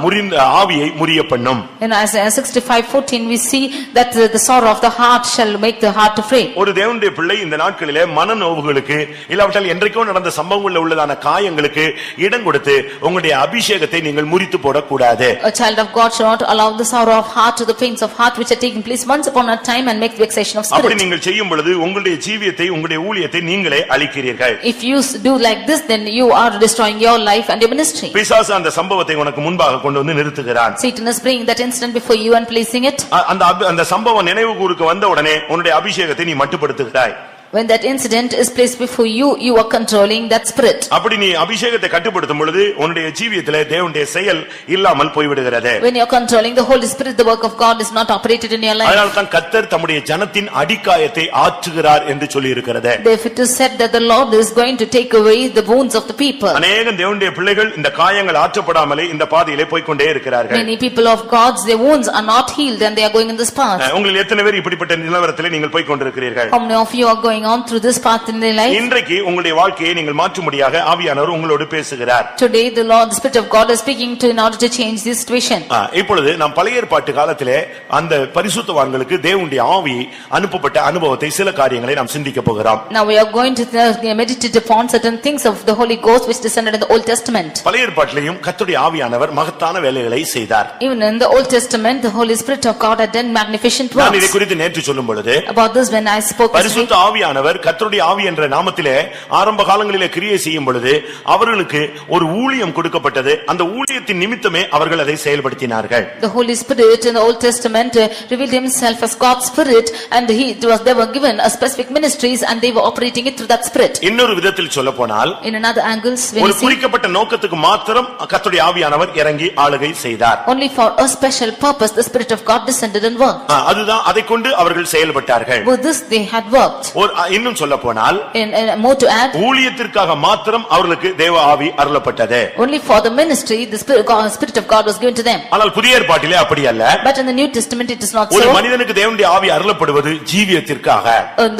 முறிந்த ஆவியை முறிய பண்ணும். In Isaiah 65:14 we see that the sorrow of the heart shall make the heart afraid. ஒரு தேவனுடைய பிள்ளை இந்த நாட்களிலே மனநோவுகளுக்கு இல்லாவிட்டால் என்றைக்கோ நடந்த சம்பவங்களில் உள்ளதான காயங்களுக்கு இடம் கொடுத்து உங்களுடைய அபிஷேகத்தை நீங்கள் முறித்து போடக்கூடாது. A child of God should not allow the sorrow of heart to the pains of heart which are taking place once upon a time and make the vexation of அப்படி spirit. நீங்கள் செய்யும் பொழுது உங்களுடைய ஜீவியத்தை உங்களுடைய ஊழியத்தை நீங்களே அழிக்கிறீர்கள். If you do like this, then you are destroying your life and your ministry. பிசாசு அந்த சம்பவத்தை உனக்கு முன்பாக கொண்டு வந்து நிறுத்துகிறான். Satan is bringing that incident before you and placing it. அந்த சம்பவம் நினைவு கூருக்கு வந்த உடனே உன்னுடைய அபிஷேகத்தை நீ மட்டுப்படுத்துகிறாய். When that incident is placed before you, you are controlling that spirit. அப்படி நீ அபிஷேகத்தை கட்டுப்படுத்தும் பொழுது உன்னுடைய ஜீவியத்திலே தேவனுடைய செயல் இல்லாமல் போய்விடுகிறது. When you are controlling the Holy Spirit, the work of God is not operated in your life. அதனால தான் கர்த்தர் தம்முடைய ஜனத்தின் அடிக்காயத்தை ஆற்றுகிறார் என்று சொல்லி இருக்கிறது. Therefore it is said that the Lord is going to take away the wounds of the people. अनेक தேவனுடைய பிள்ளைகள் இந்த காயங்கள் ஆற்றப்படாமலே இந்த பாதையிலே போய் கொண்டே இருக்கிறார்கள். Many people of God, their wounds are not healed and they are going in this path. உங்களில் எத்தனை பேர் இப்படிப்பட்ட நிலவரத்திலே நீங்கள் போய் கொண்டிருக்கிறீர்கள்? How many of you are going on through this path in their life? இன்றைக்கு உங்களுடைய வாழ்க்கையை நீங்கள் மாற்றும்படியாக ஆவியானவர் உங்களோடு பேசுகிறார். Today the Spirit of God is speaking to in order to change this situation. இப்பொழுது நாம் பழைய ஏற்பாட்டு காலத்திலே அந்த பரிசுத்தவான்களுக்கு தேவனுடைய ஆவி அனுப்பப்பட்ட அனுபவத்தை சில காரியங்களை நாம் சிந்திக்க போகிறோம். Now we are going to meditate upon certain things of the Holy Ghost which descended in the Old Testament. பழைய ஏற்பாட்டிலேயும் கர்த்தருடைய ஆவியானவர் மகத்தான வேலைகளை செய்தார். Even in the Old Testament, the Holy Spirit of God had done magnificent நான் இதை works. குறித்து நேற்று சொல்லும் பொழுது About this when I spoke பரிசுத்த ஆவியானவர் கர்த்தருடைய ஆவி என்ற நாமத்திலே ஆரம்ப காலங்களிலே கிரியை செய்யும் பொழுது அவர்களுக்கு ஒரு ஊழியம் கொடுக்கப்பட்டது. அந்த ஊழியத்தின் நிமித்தமே அவர்கள் அதை செயல்படுத்தினார்கள். the Holy Spirit in the Old Testament revealed himself as God's Spirit and they were given a specific ministries and they were operating it through that Spirit. இன்னொரு விதத்தில் சொல்லப்போனால் In another angles when ஒரு we see குறிக்கப்பட்ட நோக்கத்துக்கு மாத்திரம் கர்த்தருடைய ஆவியானவர் இறங்கி ஆளுகை செய்தார். only for a special purpose the Spirit of God descended and worked. அதுதான் அதை கொண்டு அவர்கள் செயல்பட்டார்கள். With this they had worked. இன்னும் சொல்லப்போனால் In more to add, ஊழியத்திற்காக மாத்திரம் அவர்களுக்கு தேவ ஆவி அருளப்பட்டது. only for the ministry the Spirit of God was given to them. ஆனால் புதிய ஏற்பாட்டிலே அப்படி அல்ல. But in the New Testament it is not ஒரு so. மனிதனுக்கு தேவனுடைய ஆவி அருளப்படுவது ஜீவியத்திற்காக.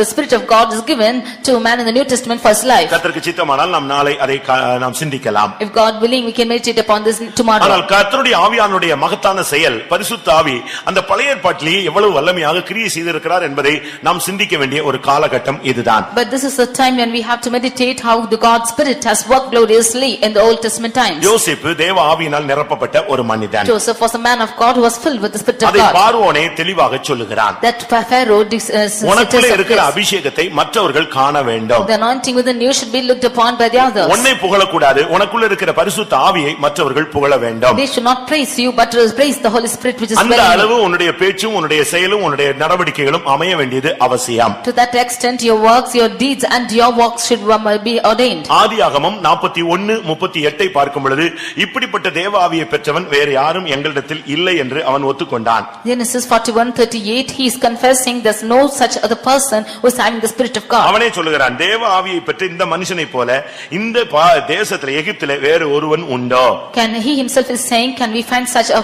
The Spirit of God is given to a man in the New Testament for his life. கர்த்தருக்கு சித்தமானால் நாம் நாளை அதை நாம் சிந்திக்கலாம். If God willing, we can meditate upon this tomorrow. ஆனால் கர்த்தருடைய ஆவியானுடைய மகத்தான செயல் பரிசுத்த ஆவி அந்த பழைய ஏற்பாட்டிலேயே எவ்வளவு வல்லமையாக கிரியை செய்திருக்கிறார் என்பதை நாம் சிந்திக்க வேண்டிய ஒரு காலகட்டம் காலகட்டம் இதுதான். But this is the time when we have to meditate how the God Spirit has worked gloriously in the Old Testament times. யோசேப்பு தேவ ஆவியினால் நிரப்பப்பட்ட ஒரு மனிதன். Joseph was a man of God who was filled with the Spirit of அதை God. பார்வோனே தெளிவாக சொல்லுகிறான். That Pharaoh உனக்குள்ளே இருக்கிற அபிஷேகத்தை மற்றவர்கள் காண வேண்டும். The anointing within you should be looked upon by the others. உன்னை புகழக்கூடாது, உனக்குள்ள இருக்கிற பரிசுத்த ஆவியை மற்றவர்கள் புகழ வேண்டும். They should not praise you but praise the Holy Spirit which is அந்த dwelling in you. அளவு உன்னுடைய பேச்சும் உன்னுடைய செயலும் உன்னுடைய நடவடிக்கைகளும் அமைய வேண்டியது அவசியம். To that extent your works, your deeds and your walks should be ordained. ஆதியாகமம் 41:38 பார்க்கும் பொழுது இப்படிப்பட்ட தேவ ஆவியை பெற்றவன் வேறு யாரும் எங்களிடத்தில் இல்லை என்று அவன் ஒத்துக்கொண்டான். Genesis 41:38 he is confessing there's no such other person who is having the Spirit of God. அவனே சொல்லுகிறான், தேவ ஆவியை பெற்ற இந்த மனுஷனை போல இந்த தேசத்திலே எகிப்திலே வேறு ஒருவன் உண்டோ? Can he himself is saying, can we find such a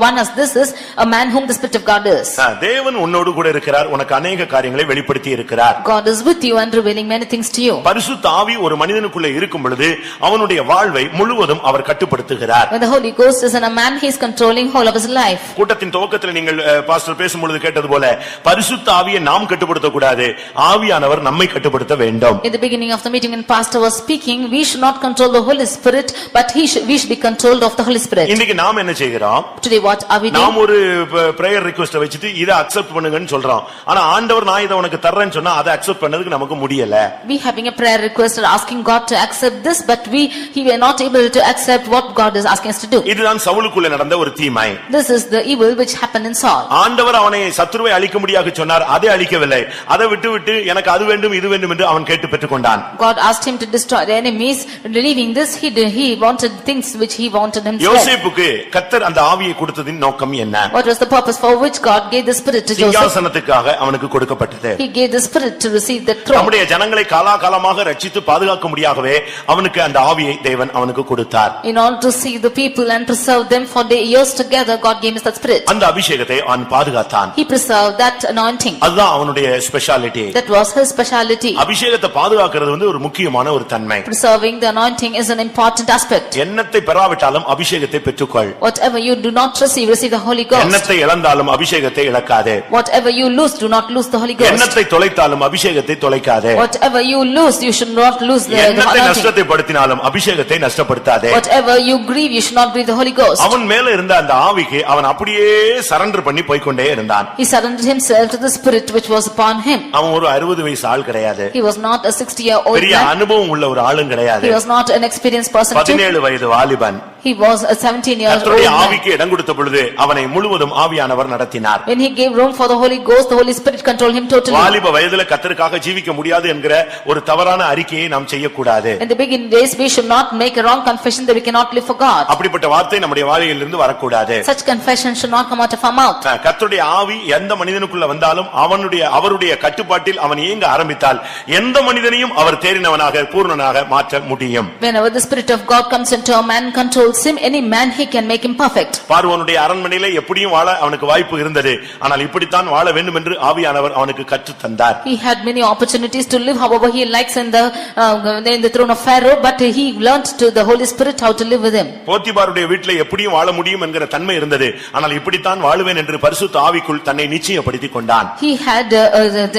one as this is a man whom the Spirit of God is? தேவன் உன்னோடு கூட இருக்கிறார், உனக்கு अनेक காரியங்களை வெளிப்படுத்தி இருக்கிறார். God is with you and revealing many things to you. பரிசுத்த ஆவி ஒரு மனிதனுக்குள்ளே இருக்கும் பொழுது அவனுடைய வாழ்வை முழுவதும் அவர் கட்டுப்படுத்துகிறார். When the Holy Ghost is in a man, he is controlling whole of his life. கூட்டத்தின் துவக்கத்தில் நீங்கள் பாஸ்டர் பேசும்பொழுது கேட்டது போல பரிசுத்த ஆவியை நாம் கட்டுப்படுத்த கூடாது, ஆவியானவர் நம்மை கட்டுப்படுத்த வேண்டும். In the beginning of the meeting when pastor was speaking, we should not control the Holy Spirit but we should be controlled of the Holy Spirit. இன்னைக்கு நாம் என்ன செய்கிறோம்? Today what are we doing? நாம் ஒரு prayer request வச்சிட்டு இத accept பண்ணுங்கன்னு சொல்றோம். ஆனா ஆண்டவர் நான் இத உனக்கு தர்றேன்னு சொன்னா அதை அக்செப்ட் பண்ணதுக்கு நமக்கு முடியல. We having a prayer request or asking God to accept this but he were not able to accept what God is asking us to do. இதுதான் சவுலுக்குள்ள நடந்த ஒரு தீமை. This is the evil which happened in Saul. ஆண்டவர் அவனை சத்துருவை அழிக்க முடியாது சொன்னார், அதை அழிக்கவில்லை. அதை விட்டு எனக்கு அது வேண்டும் இது வேண்டும் என்று அவன் கேட்டு பெற்றுக்கொண்டான். God asked him to destroy the enemies, leaving this he wanted things which he wanted himself. யோசேப்புக்கு கர்த்தர் அந்த ஆவியை கொடுத்ததின் நோக்கம் என்ன? What was the purpose for which God gave the Spirit to Joseph? சிங்காசனத்துக்காக அவனுக்கு கொடுக்கப்பட்டது. He gave the Spirit to receive the throne. நம்முடைய ஜனங்களை காலாகாலமாக ரட்சித்து பாதுகாக்க முடியாகவே அவனுக்கு அந்த ஆவியை தேவன் அவனுக்கு கொடுத்தார். In order to see the people and preserve them for the years together, God gave him that Spirit. அந்த அபிஷேகத்தை அவன் பாதுகாத்தான். He preserved that anointing. அதுதான் அவனுடைய speciality. That was his speciality. அபிஷேகத்தை பாதுகாக்கிறது ஒரு முக்கியமான ஒரு தன்மை. Preserving the anointing is an important aspect. எண்ணத்தை பெறாவிட்டாலும் அபிஷேகத்தை பெற்றுக்கொள். Whatever you do not receive the Holy Ghost. எண்ணத்தை இழந்தாலும் அபிஷேகத்தை இழக்காதே. Whatever you lose, do not lose the Holy Ghost. எண்ணத்தை தொலைத்தாலும் அபிஷேகத்தை தொலைக்காதே. Whatever you lose, you should not lose the எண்ணத்தை anointing. நஷ்டப்படுத்தினாலும் அபிஷேகத்தை நஷ்டப்படுத்தாதே. Whatever you grieve, you should not grieve the Holy Ghost. அவன் மேல இருந்த அந்த ஆவிக்கு அவன் அப்படியே சரண்டர் பண்ணி போய்க்கொண்டே இருந்தான். He surrendered himself to the Spirit which was upon him. அவன் ஒரு 60 வயசு ஆள் கிடையாது. He was not a 60-year-old பெரிய man. அனுபவம் உள்ள ஒரு ஆளும் கிடையாது. He was not an experienced person too. 17 வயது வாலிபன். He was a 17-year-old கர்த்தருடைய man. ஆவிக்கு இடம் கொடுத்த பொழுது அவனை முழுவதும் ஆவியானவர் நடத்தினார். When he gave room for the Holy Ghost, the Holy Spirit controlled him totally. வாலிப வயதில கர்த்தருக்காக ஜீவிக்க முடியாது என்கிற ஒரு தவறான அறிக்கையை நாம் செய்யக்கூடாது. In the beginning days, we should not make a wrong confession that we cannot live for God. அப்படிப்பட்ட வார்த்தை நம்முடைய வாயிலிருந்து வரக்கூடாது. Such confession should not come out of our mouth. கர்த்தருடைய ஆவி எந்த மனிதனுக்குள்ள வந்தாலும் அவருடைய கட்டுப்பாட்டில் அவன் இயங்க ஆரம்பித்தால் எந்த மனிதனையும் அவர் தேறினவனாக பூர்ணனாக மாற்ற முடியும். Whenever the Spirit of God comes into a man, controls him, any man he can make him perfect. பார்வோனுடைய அரண்மனையிலே எப்படியும் வாழ அவனுக்கு வாய்ப்பு இருந்தது. ஆனால் இப்படித்தான் வாழ வேண்டும் என்று ஆவியானவர் அவனுக்கு கற்றுத் தந்தார். He had many opportunities to live however he likes in the throne of Pharaoh, but he learned to the Holy Spirit how to live with him. போத்திபாருடைய வீட்டிலே எப்படியும் வாழ முடியும் என்கிற தன்மை இருந்தது. ஆனால் இப்படித்தான் வாழுவேன் என்று பரிசுத்த ஆவிக்குள் தன்னை நிச்சயப்படுத்திக் கொண்டான். He had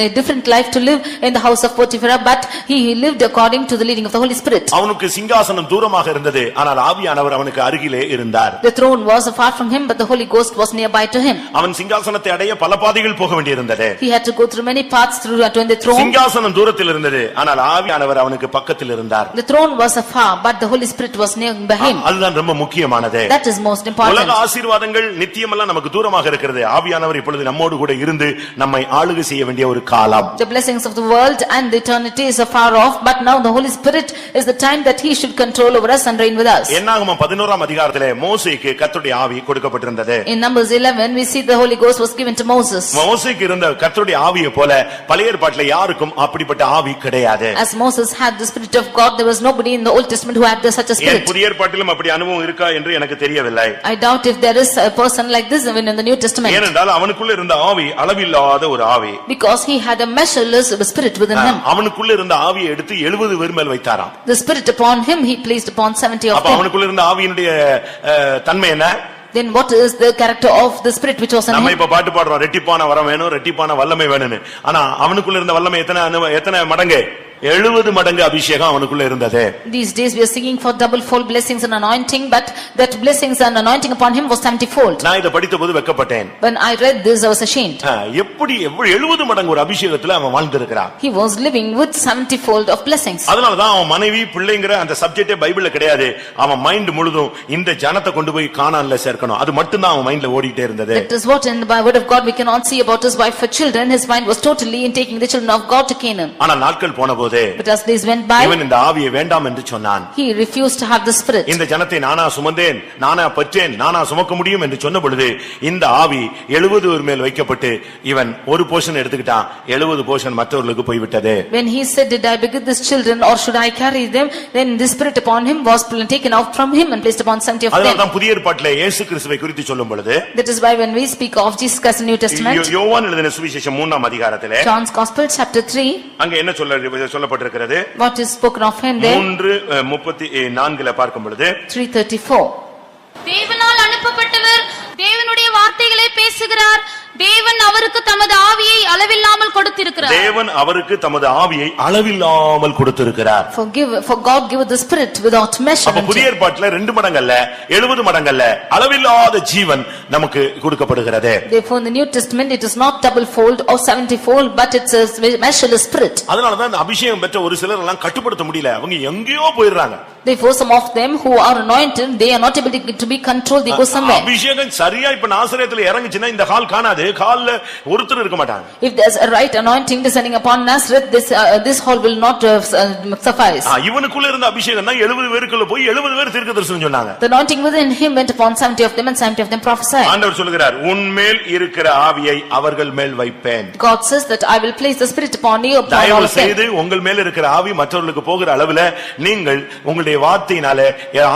a different life to live in the house of Potiphar, but he lived according to the leading of the Holy Spirit. அவனுக்கு சிங்காசனம் தூரமாக இருந்தது. ஆனால் ஆவியானவர் அவனுக்கு அருகிலே இருந்தார். The throne was far from him, but the Holy Ghost was nearby to him. அவன் சிங்காசனத்தை அடைய பல பாதைகள் போக வேண்டியிருந்தது. He had to go through many paths through to the throne. சிங்காசனம் தூரத்தில் இருந்தது. ஆனால் ஆவியானவர் அவனுக்கு பக்கத்தில் இருந்தார். The throne was afar, but the Holy Spirit was near by him. அதுதான் ரொம்ப முக்கியமானது. That is most important. உலக ஆசீர்வாதங்கள் நித்தியமெல்லாம் நமக்கு தூரமாக இருக்கிறது. ஆவியானவர் இப்பொழுது நம்மோடு கூட இருந்து நம்மை ஆளுகை செய்ய வேண்டிய ஒரு காலம். The blessings of the world and the eternity is afar off, but now the Holy Spirit is the time that he should control over us and reign with us. என்னாகமம் 11ஆம் அதிகாரத்திலே மோசேக்கு கர்த்தருடைய ஆவி கொடுக்கப்பட்டிருந்தது. In Numbers 11 we see the Holy Ghost was given to Moses. மோசேக்கு இருந்த கர்த்தருடைய ஆவியை போல பழைய ஏற்பாட்டிலே யாருக்கும் அப்படிப்பட்ட ஆவி கிடையாது. As Moses had the Spirit of God, there was nobody in the Old Testament who had such a spirit. புதிய ஏற்பாட்டிலும் அப்படி அனுபவம் இருக்கா என்று எனக்கு தெரியவில்லை. I doubt if there is a person like this even in the New Testament. ஏனென்றால் அவனுக்குள்ள இருந்த ஆவி அளவில்லாத ஒரு ஆவி. Because he had a measureless spirit within him. அவனுக்குள்ள இருந்த ஆவியை எடுத்து 70 பேர் மேல் வைத்தாராம். The spirit upon him he placed upon 70 of அப்ப them. அவனுக்குள்ள இருந்த ஆவியினுடைய தன்மை என்ன? Then what is the character of the spirit which was in நம்ம him? இப்ப பாட்டு பாடுறோம், ரெட்டிப்பான வரம் வேணும், ரெட்டிப்பான வல்லமை வேணும்னு. ஆனா அவனுக்குள்ள இருந்த வல்லமை எத்தனை மடங்கு? 70 மடங்கு அபிஷேகம் அவனுக்குள்ள இருந்தது. These days we are singing for double fold blessings and anointing, but that blessings and anointing upon him was 70 fold. நான் இத படித்தபோது வெட்கப்பட்டேன். When I read this I was ashamed. எப்படி 70 மடங்கு ஒரு அபிஷேகத்துல அவன் வாழ்ந்திருக்கிறான். He was living with 70 fold of blessings. அதனால தான் அவன் மனைவி பிள்ளைங்கற அந்த சப்ஜெக்டே பைபிள்ல கிடையாது. அவன் மைண்ட் முழுதும் இந்த ஜனத்தை கொண்டு போய் கானான்ல சேர்க்கணும். அது மட்டும் தான் அவன் மைண்ட்ல ஓடிட்டே இருந்தது. That is what in the word of God we cannot see about his wife or children. His mind was totally in taking the children of God to Canaan. ஆனா நாட்கள் போனபோது But as days went by, இவன் இந்த ஆவியை வேண்டாம் என்று சொன்னான். he refused to have the spirit. இந்த ஜனத்தை நானா சுமந்தேன், நானா பெற்றேன், நானா சுமக்க முடியும் என்று சொன்ன பொழுது இந்த ஆவி 70 பேர் மேல் வைக்கப்பட்டு இவன் ஒரு போர்ஷன் எடுத்துக்கிட்டான், 70 போர்ஷன் மற்றவர்களுக்கு போய் விட்டது. When he said, did I beget these children or should I carry them, then the spirit upon him was taken out from him and placed upon 70 of அதனால them. தான் புதிய ஏற்பாட்டிலே இயேசு கிறிஸ்துவை குறித்து சொல்லும் பொழுது, That is why when we speak of Jesus Christ in the New Testament, யோவான் எழுதின சுவிசேஷம் 3ஆம் அதிகாரத்திலே John's Gospel chapter 3, அங்க என்ன சொல்லப்பட்டிருக்கிறது? what is spoken of him there? 3:34 பார்க்கும் பொழுது 3:34. தேவனால் அனுப்பப்பட்டவர் தேவனுடைய வார்த்தைகளை பேசுகிறார். தேவன் அவருக்கு தமது ஆவியை அளவில்லாமல் கொடுத்திருக்கிறார். தேவன் அவருக்கு தமது ஆவியை அளவில்லாமல் கொடுத்திருக்கிறார். For God giveth the spirit without measure. அப்ப புதிய ஏற்பாட்டிலே 2 மடங்கல்ல 70 மடங்கல்ல அளவில்லாத ஜீவன் நமக்கு கொடுக்கப்படுகிறது. Therefore in the New Testament it is not double fold or 70 fold, but it's a measureless spirit. அதனால தான் இந்த அபிஷேகம் பெற்ற ஒரு சிலர் எல்லாம் கட்டுப்படுத்த முடியல, அவங்க எங்கேயோ போயிடுறாங்க. Therefore some of them who are anointed, they are not able to be controlled, they go somewhere. அபிஷேகம் சரியா இப்ப நாசரேத்துல இறங்குச்சுன்னா இந்த ஹால் காணாது, ஹால்ல ஒருத்தர் இருக்க மாட்டாங்க. If there's a right anointing descending upon Nazareth, this hall will not suffice. இவனுக்குள்ள இருந்த அபிஷேகம் தான் 70 பேருக்குள்ள போய் 70 பேர் தீர்க்கதரிசனம் சொன்னாங்க. The anointing within him went upon 70 of them and 70 of them prophesied. ஆண்டவர் சொல்கிறார், உன்மேல் இருக்கிற ஆவியை அவர்கள் மேல் வைப்பேன். God says that I will place the spirit upon you, upon all தயவு of them. செய்து உங்கள் மேல் இருக்கிற ஆவி மற்றவர்களுக்கு போகிற அளவுல நீங்கள் உங்களுடைய வார்த்தையினால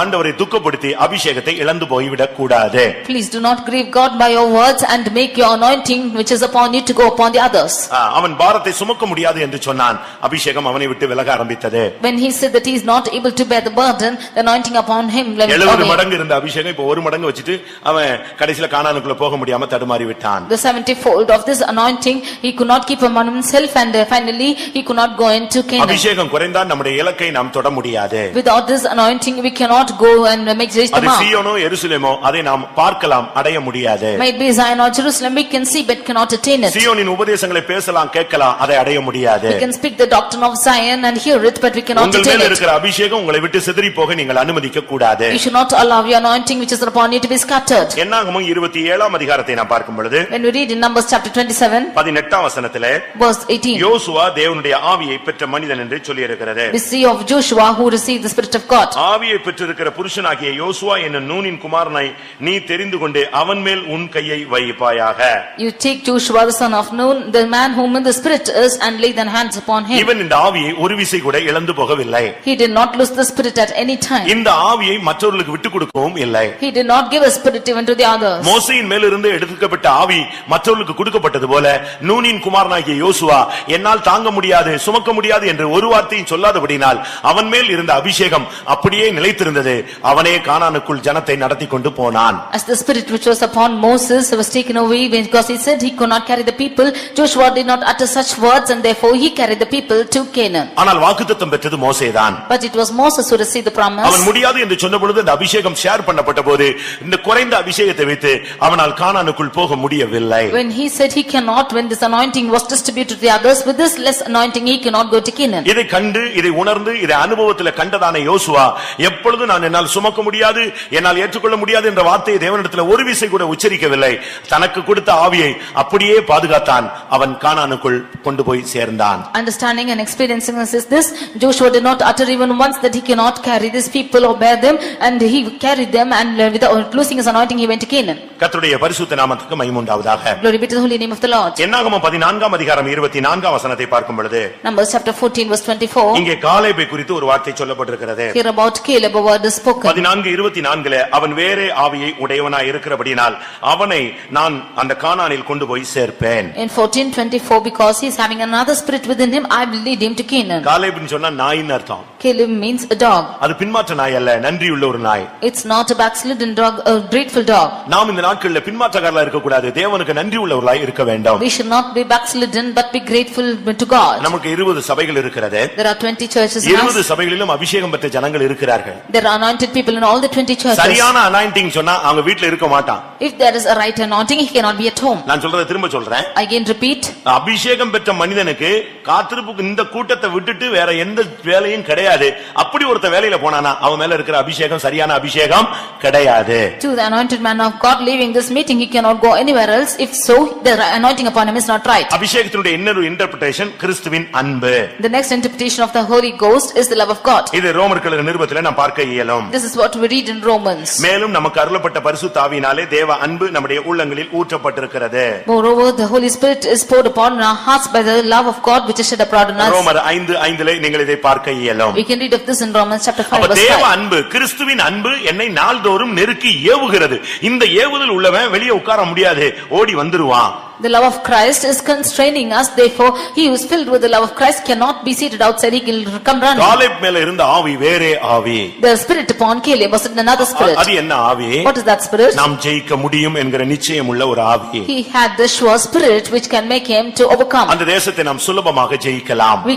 ஆண்டவரை துக்கப்படுத்தி அபிஷேகத்தை இழந்து போய்விடக் கூடாது. Please do not grieve God by your words and make your anointing which is upon you to go upon the others. அவன் பாரத்தை சுமக்க முடியாது என்று சொன்னான், அபிஷேகம் அவனை விட்டு விலக ஆரம்பித்தது. When he said that he is not able to bear the burden, the anointing upon him went 70 away. மடங்கு இருந்த அபிஷேகம் இப்ப 1 மடங்கு வச்சிட்டு அவன் கடைசில கானானுக்குள்ள போக முடியாம தடுமாறி விட்டான். The 70 fold of this anointing he could not keep among himself, and finally he could not go into Canaan. அபிஷேகம் குறைந்தால் நம்முடைய இலக்கை நாம் தொட முடியாது. Without this anointing we cannot go and reach the அது mark. சீயோனோ எருசலேமோ அதை நாம் பார்க்கலாம், அடைய முடியாது. Might be Zion or Jerusalem we can see but cannot attain it. சீயோனின் உபதேசங்களை பேசலாம், கேட்கலாம், அதை அடைய முடியாது. We can speak the doctrine of Zion and hear it, but we cannot உங்கள் attain மேல் it. இருக்கிற அபிஷேகம் உங்களை விட்டு சிதறி போக நீங்கள் அனுமதிக்க கூடாது. You should not allow your anointing which is upon you to be scattered. என்னாகமம் 27ஆம் அதிகாரத்தை நாம் பார்க்கும் பொழுது When we read in Numbers chapter 27 18ஆம் வசனத்திலே verse 18, யோசுவா தேவனுடைய ஆவியை பெற்ற மனிதன் என்று சொல்லி இருக்கிறது. we see of Joshua who received the spirit of God. ஆவியை பெற்றிருக்கிற புருஷனாகிய யோசுவா என்னும் நூனின் குமாரனை நீ தெரிந்து கொண்டு அவன் மேல் உன் கையை வைப்பாயாக. You take Joshua the son of Nun, the man whom the spirit is, and lay thine hands upon him. இவன் இந்த ஆவியை ஒரு விசை கூட இழந்து போகவில்லை. He did not lose the spirit at any time. இந்த ஆவியை மற்றவர்களுக்கு விட்டு கொடுக்கவும் இல்லை. He did not give a spirit even to the others. மோசேயின் மேலிருந்து எடுக்கப்பட்ட ஆவி மற்றவர்களுக்கு கொடுக்கப்பட்டது போல நூனின் குமாரனாகிய யோசுவா என்னால் தாங்க முடியாது, சுமக்க முடியாது என்று ஒரு வார்த்தையும் சொல்லாதபடினால் அவன் மேல் இருந்த அபிஷேகம் அப்படியே நிலைத்திருந்தது. அவனே கானானுக்குள் ஜனத்தை நடத்தி கொண்டு போனான். As the spirit which was upon Moses was taken away because he said he could not carry the people, Joshua did not utter such words and therefore he carried the people to Canaan. ஆனால் வாக்குத்தத்தம் பெற்றது மோசேதான். But it was Moses who received the promise. அவன் முடியாது என்று சொன்ன பொழுது அந்த அபிஷேகம் ஷேர் பண்ணப்பட்ட போது இந்த குறைந்த அபிஷேகத்தை வைத்து அவனால் கானானுக்குள் போக முடியவில்லை. When he said he cannot, when this anointing was distributed to the others, with this less anointing he cannot go to Canaan. இதை கண்டு இதை உணர்ந்து இதை அனுபவத்தில் கண்டதான யோசுவா எப்பொழுது நான் என்னால் சுமக்க முடியாது, என்னால் ஏற்றுக்கொள்ள முடியாது என்ற வார்த்தையை தேவனிடத்தில் ஒரு விசை கூட உச்சரிக்கவில்லை. தனக்கு கொடுத்த ஆவியை அப்படியே பாதுகாத்தான். அவன் கானானுக்குள் கொண்டு போய் சேர்ந்தான். Understanding and experiencing this, Joshua did not utter even once that he cannot carry these people or bear them, and he carried them, and without losing his anointing he went to Canaan. கர்த்தருடைய பரிசுத்த நாமத்துக்கு மகிமை உண்டாவதாக. Glory be to the holy name of the Lord. என்னாகமம் 14ஆம் அதிகாரம் 24ஆம் வசனத்தை பார்க்கும் பொழுது Numbers chapter 14 verse 24, இங்கே காலேபை குறித்து ஒரு வார்த்தை சொல்லப்பட்டிருக்கிறது. here about Caleb a word is spoken. 14:24 அவன் வேறே ஆவியை உடையவனாய் இருக்கிறபடியால் அவனை நான் அந்த கானானில் கொண்டு போய் சேர்ப்பேன். In 14:24, because because he is having another spirit within him, I will lead him to Canaan. காலேப்னு சொன்னா நாயின்னு அர்த்தம். Caleb means a dog. அது பின்மாற்ற நாய் அல்ல, நன்றியுள்ள ஒரு நாய். It's not a backslidden dog, a grateful dog. நாம் இந்த நாட்களில் பின்மாற்றக்காரர்களா இருக்க கூடாது, தேவனுக்கு நன்றி உள்ளவர்களாய் இருக்க வேண்டும். We should not be backslidden but be grateful to God. நமக்கு 20 சபைகள் இருக்கிறது. There are 20 churches in us. 20 சபைகளிலும் அபிஷேகம் பெற்ற ஜனங்கள் இருக்கிறார்கள். There are anointed people in all the 20 churches. சரியான அனாயிண்டிங் சொன்னா அவங்க வீட்ல இருக்க மாட்டான். If there is a right anointing, he cannot be at home. நான் சொல்றதை திரும்ப சொல்றேன். Again repeat. அபிஷேகம் பெற்ற மனிதனுக்கு காத்திருப்புக்கு இந்த கூட்டத்தை விட்டுட்டு வேற எந்த வேலையும் கிடையாது. அப்படி ஒருத்த வேலையில போனானா அவன் மேல இருக்கிற அபிஷேகம் சரியான அபிஷேகம் கிடையாது. To the anointed man of God leaving this meeting, he cannot go anywhere else. If so, the anointing upon him is not right. அபிஷேகத்தினுடைய இன்னொரு இன்டர்பிரேஷன் கிறிஸ்துவின் அன்பு. The next interpretation of the Holy Ghost is the love of God. இது ரோமர்களுக்கு நிருபத்திலே நாம் பார்க்க இயலும். This is what we read in Romans. மேலும் நமக்கு அருளப்பட்ட பரிசுத்த ஆவியினாலே தேவ அன்பு நம்முடைய உள்ளங்களில் ஊற்றப்பட்டிருக்கிறது. Moreover, the Holy Spirit is poured upon our hearts by the love of God which is shed abroad in us. ரோமர் 5:5 நீங்கள் இதை பார்க்க இயலும். We can read of this in Romans chapter 5 verse 5. தேவ அன்பு, கிறிஸ்துவின் அன்பு என்னை நாள்தோறும் நெருக்கி ஏவுகிறது. இந்த ஏவுதல் உள்ளவன் வெளியே உட்கார முடியாது, ஓடி வந்துருவான். The love of Christ is constraining us, therefore he who is filled with the love of Christ cannot be seated outside, he will come running. Caleb மேல இருந்த ஆவி வேறே ஆவி. The spirit upon Caleb was another spirit. அது என்ன ஆவி? What is that spirit? நாம் ஜெயிக்க முடியும் என்கிற நிச்சயம் உள்ள ஒரு ஆவி. He had the sure spirit which can make him to overcome. அந்த தேசத்தை நாம் சுலபமாக ஜெயிக்கலாம். We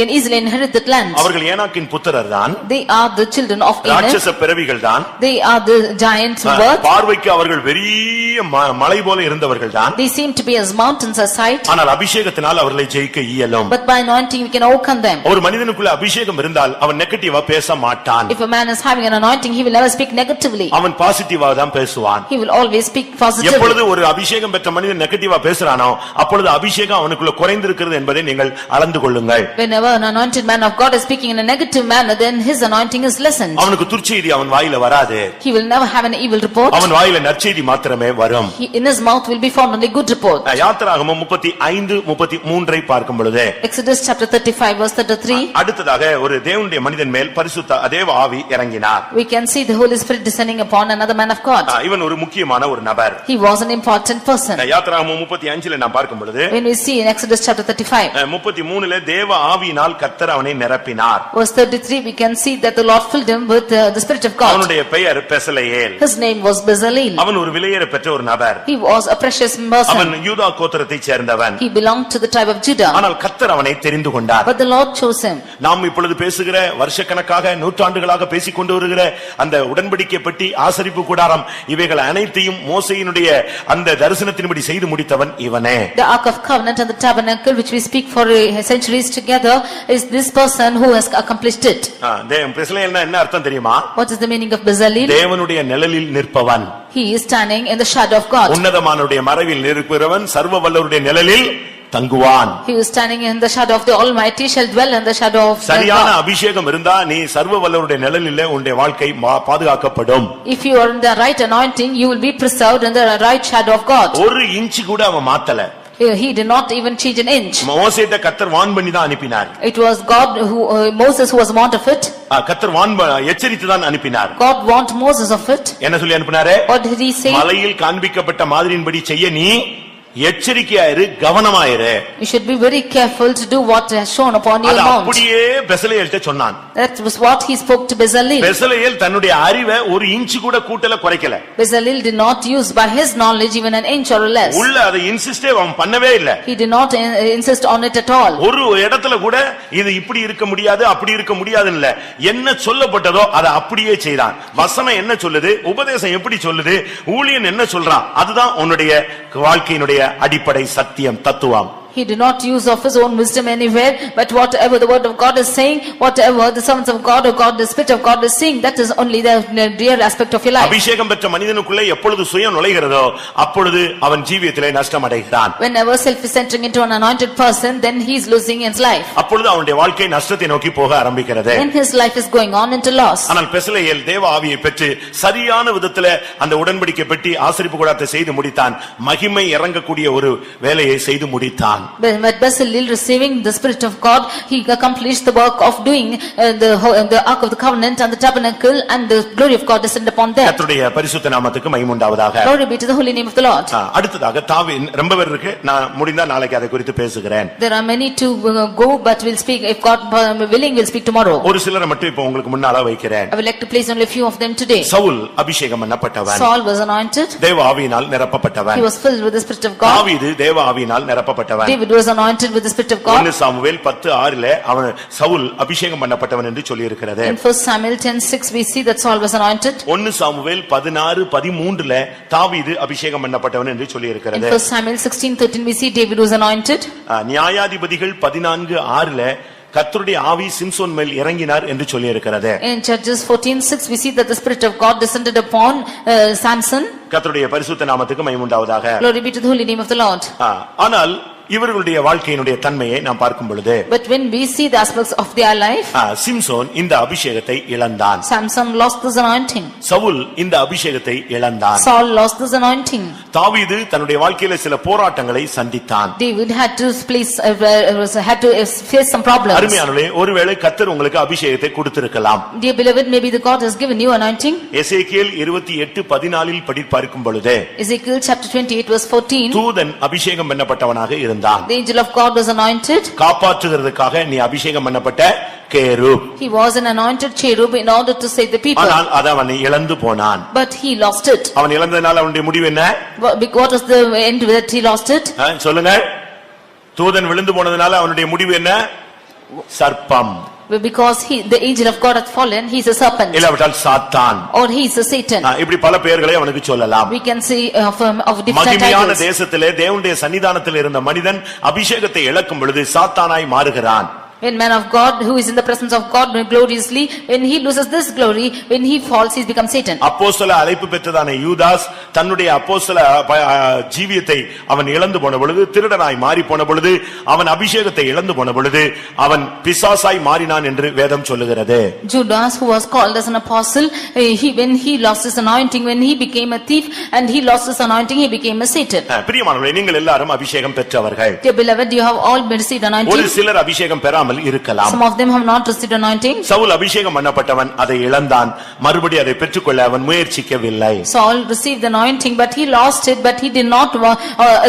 can easily inherit that land. அவர்கள் ஏனாக்கின் புத்திரர் தான். They are the children of Enoch. ராட்சச பிறவிகள் தான். They are the giants of birth. பார்வைக்கு அவர்கள் பெரிய மலை போல இருந்தவர்கள் தான். They seem to be as mountains as sight. ஆனால் அபிஷேகத்தினால் அவர்களை ஜெயிக்க இயலும். But by anointing we can overcome them. ஒரு மனிதனுக்குள்ள அபிஷேகம் இருந்தால் அவன் நெகட்டிவா பேச மாட்டான். If a man is having an anointing, he will never speak negatively. அவன் பாசிட்டிவா தான் பேசுவான். He will always speak positively. எப்பொழுது ஒரு அபிஷேகம் பெற்ற மனிதன் நெகட்டிவா பேசுறானோ அப்பொழுது அபிஷேகம் அவனுக்குள்ள குறைந்திருக்கிறது என்பதை நீங்கள் அளந்து கொள்ளுங்கள். Whenever an anointed man of God is speaking in a negative manner, then his anointing is lessened. அவனுக்கு துர்ச்செய்தி அவன் வாயில வராது. He will never have an evil report. அவன் வாயில நற்செய்தி மாத்திரமே வரும். In his mouth will be found only good report. யாத்திராகமம் 35:33 பார்க்கும் பொழுது Exodus chapter 35 verse 33. அடுத்ததாக ஒரு தேவனுடைய மனிதன் மேல் பரிசுத்த தேவ ஆவி இறங்கினார். We can see the Holy Spirit descending upon another man of God. இவன் ஒரு முக்கியமான ஒரு நபர். He was an important person. யாத்திராகமம் 35ல நாம் பார்க்கும் பொழுது When we see in Exodus chapter 35 33ல தேவ ஆவியினால் கர்த்தர் அவனை நிரப்பினார். verse 33, we can see that the Lord filled him with the Spirit of God. அவனுடைய பெயர் Bezalel. His name was Bezalel. அவன் ஒரு விலையேற பெற்ற ஒரு நபர். He was a precious person. அவன் யூதா கோத்திரத்தை சேர்ந்தவன். He belonged to the tribe of Judah. ஆனால் கர்த்தர் அவனை தெரிந்து கொண்டார். But the Lord chose him. நாம் இப்பொழுது பேசுகிற வருஷக்கணக்காக நூற்றாண்டுகளாக பேசிக் கொண்டு வருகிற அந்த உடன்படிக்கை பெட்டி, ஆசரிப்பு கூடாரம், இவைகள் அனைத்தையும் மோசேயினுடைய அந்த தரிசனத்தின்படி செய்து முடித்தவன் இவனே. The Ark of Covenant and the tabernacle which we speak for centuries together is this person who has accomplished it. பெசலெயேல்னா என்ன அர்த்தம் தெரியுமா? What is the meaning of Bezalel? தேவனுடைய நிழலில் நிற்பவன். He is standing in the shadow of God. உன்னதமானவருடைய மறைவில் நிற்பவன் சர்வ வல்லவருடைய நிழலில் தங்குவான். He is standing in the shadow of the Almighty shall dwell in the shadow of God. சரியான அபிஷேகம் இருந்தா நீ சர்வ வல்லவருடைய நிழலிலே உன்னுடைய வாழ்க்கை பாதுகாக்கப்படும். If you are in the right anointing, you will be preserved in the right shadow of God. ஒரு இன்ச் கூட அவன் மாத்தல. He did not even change an inch. மோசேயை கர்த்தர் வான் பண்ணி தான் அனுப்பினார். It was God who Moses who was warned of it. கர்த்தர் வான் எச்சரித்து தான் அனுப்பினார். God warned Moses of it. என்ன சொல்லி அனுப்பினாரு? What did he say? மலையில் காண்பிக்கப்பட்ட மாதிரியின்படி செய்ய நீ எச்சரிக்கையாயிரு, கவனமாயிரு. You should be very careful to do what has shown upon your mount. அப்படியே பெசலெயேல்ட்ட சொன்னான். That was what he spoke to Bezalel. Bezalel தன்னுடைய அறிவை ஒரு இன்ச் கூட கூட்டல குறைக்கல. Bezalel did not use by his knowledge even an inch or less. உள்ள அதை இன்சிஸ்டே அவன் பண்ணவே இல்ல. He did not insist on it at all. ஒரு இடத்துல கூட இது இப்படி இருக்க முடியாது, அப்படி இருக்க முடியாதுன்னு இல்ல. என்ன சொல்லப்பட்டதோ அதை அப்படியே செய்தான். வசனம் என்ன சொல்லுது, உபதேசம் எப்படி சொல்லுது, ஊழியன் என்ன சொல்றான், அதுதான் உன்னுடைய வாழ்க்கையினுடைய அடிப்படை சத்தியம், தத்துவம். He did not use of his own wisdom anywhere, but whatever the word of God is saying, whatever the servants of God or God, the Spirit of God is saying, that is only the real aspect of your life. அபிஷேகம் பெற்ற மனிதனுக்குள்ளே எப்பொழுது சுயம் நுழைகிறதோ அப்பொழுது அவன் ஜீவியத்திலே நஷ்டம் அடைகிறான். Whenever self is entering into an anointed person, then he is losing his life. அப்பொழுது அவனுடைய வாழ்க்கை நஷ்டத்தை நோக்கி போக ஆரம்பிக்கிறது. Then his life is going on into loss. ஆனால் பெசலெயேல் தேவ ஆவியை பெற்று சரியான விதத்திலே அந்த உடன்படிக்கை பெட்டி, ஆசரிப்பு கூடாரத்தை செய்து முடித்தான். மகிமை இறங்கக்கூடிய ஒரு வேலையை செய்து முடித்தான். But Bezalel receiving the Spirit of God, he accomplished the work of doing the Ark of the Covenant and the tabernacle, and the glory of God descended upon them. கர்த்தருடைய பரிசுத்த நாமத்துக்கு மகிமை உண்டாவதாக. Glory be to the holy name of the Lord. அடுத்ததாக ரொம்ப பேர் இருக்கு, நான் முடிந்தா நாளைக்கு அதை குறித்து பேசுகிறேன். There are many to go, but we'll speak, if God willing, we'll speak tomorrow. ஒரு சிலரை மட்டும் இப்போ உங்களுக்கு முன்னால வைக்கிறேன். I would like to place only a few of them today. Saul அபிஷேகம் பண்ணப்பட்டவன். Saul was anointed. தேவ ஆவியினால் நிரப்பப்பட்டவன். He was filled with the Spirit of God. தாவீது தேவ ஆவியினால் நிரப்பப்பட்டவன். David was anointed with the Spirit of God. 1 Samuel 10:6 அவன் சவுல் அபிஷேகம் பண்ணப்பட்டவன் என்று சொல்லி இருக்கிறது. In 1 Samuel 10:6 we see that Saul was anointed. 1 Samuel 16:13 தாவீது அபிஷேகம் பண்ணப்பட்டவன் என்று சொல்லி இருக்கிறது. In 1 Samuel 16:13 we see David was anointed. நியாயாதிபதிகள் 14:6 கர்த்தருடைய ஆவி சிம்சோன் மேல் இறங்கினார் என்று சொல்லி இருக்கிறது. In Judges 14:6 we see that the Spirit of God descended upon Samson. கர்த்தருடைய பரிசுத்த நாமத்துக்கு மகிமை உண்டாவதாக. Glory be to the holy name of the Lord. ஆனால் இவர்களுடைய வாழ்க்கையினுடைய தன்மையை நாம் பார்க்கும் பொழுது, but when we see the aspects of their life, Samson இந்த அபிஷேகத்தை இழந்தான். Samson lost this anointing. Saul இந்த அபிஷேகத்தை இழந்தான். Saul lost this anointing. தாவீது தன்னுடைய வாழ்க்கையில சில போராட்டங்களை சந்தித்தான். David had to face some problems. அருமையானவர்களே, ஒருவேளை கர்த்தர் உங்களுக்கு அபிஷேகத்தை கொடுத்திருக்கலாம். Dear beloved, maybe the God has given you anointing. எசேக்கியேல் 28:14 படிக்கும் பொழுது, Ezekiel chapter 28 verse 14, தூதன் அபிஷேகம் பண்ணப்பட்டவனாக இருந்தான். the angel of God was anointed. காப்பாற்றுகிறதுக்காக நீ அபிஷேகம் பண்ணப்பட்ட கேருப். He was an anointed cherub in order to save the people. ஆனால் அதை அவன் இழந்து போனான். But he lost it. அவன் இழந்ததனால அவனுடைய முடிவு என்ன? What was the end that he lost it? சொல்லுங்க. தூதன் விழுந்து போனதனால அவனுடைய முடிவு என்ன? சர்ப்பம். Because the angel of God had fallen, he is a serpent. இல்லாவிட்டால் சாத்தான். Or he is a Satan. இப்படி பல பெயர்களை அவனுக்கு சொல்லலாம். We can say of different மகிமையான titles. தேசத்திலே தேவனுடைய சன்னிதானத்தில் இருந்த மனிதன் அபிஷேகத்தை இழக்கும் பொழுது சாத்தானாய் மாறுகிறான். When man of God who is in the presence of God gloriously, when he loses this glory, when he falls, he becomes Satan. அப்போஸ்தல அழைப்பு பெற்றதான யூதாஸ் தன்னுடைய அப்போஸ்தல ஜீவியத்தை அவன் இழந்து போன பொழுது, திருடனாய் மாறி போன பொழுது, அவன் அபிஷேகத்தை இழந்து போன பொழுது அவன் பிசாசாய் மாறினான் என்று வேதம் சொல்லுகிறது. Judas, who was called as an apostle, when he lost his anointing, when he became a thief and he lost his anointing, he became a Satan. பிரியமானவர்களே, நீங்கள் எல்லாரும் அபிஷேகம் பெற்றவர்கள். Dear beloved, you have all been received anointing. ஒரு சிலர் அபிஷேகம் பெறாமல் இருக்கலாம். Some of them have not received anointing. Saul அபிஷேகம் பண்ணப்பட்டவன், அதை இழந்தான். மறுபடியும் அதை பெற்றுக்கொள்ள அவன் முயற்சிக்கவில்லை. Saul received the anointing, but he lost it, but he did not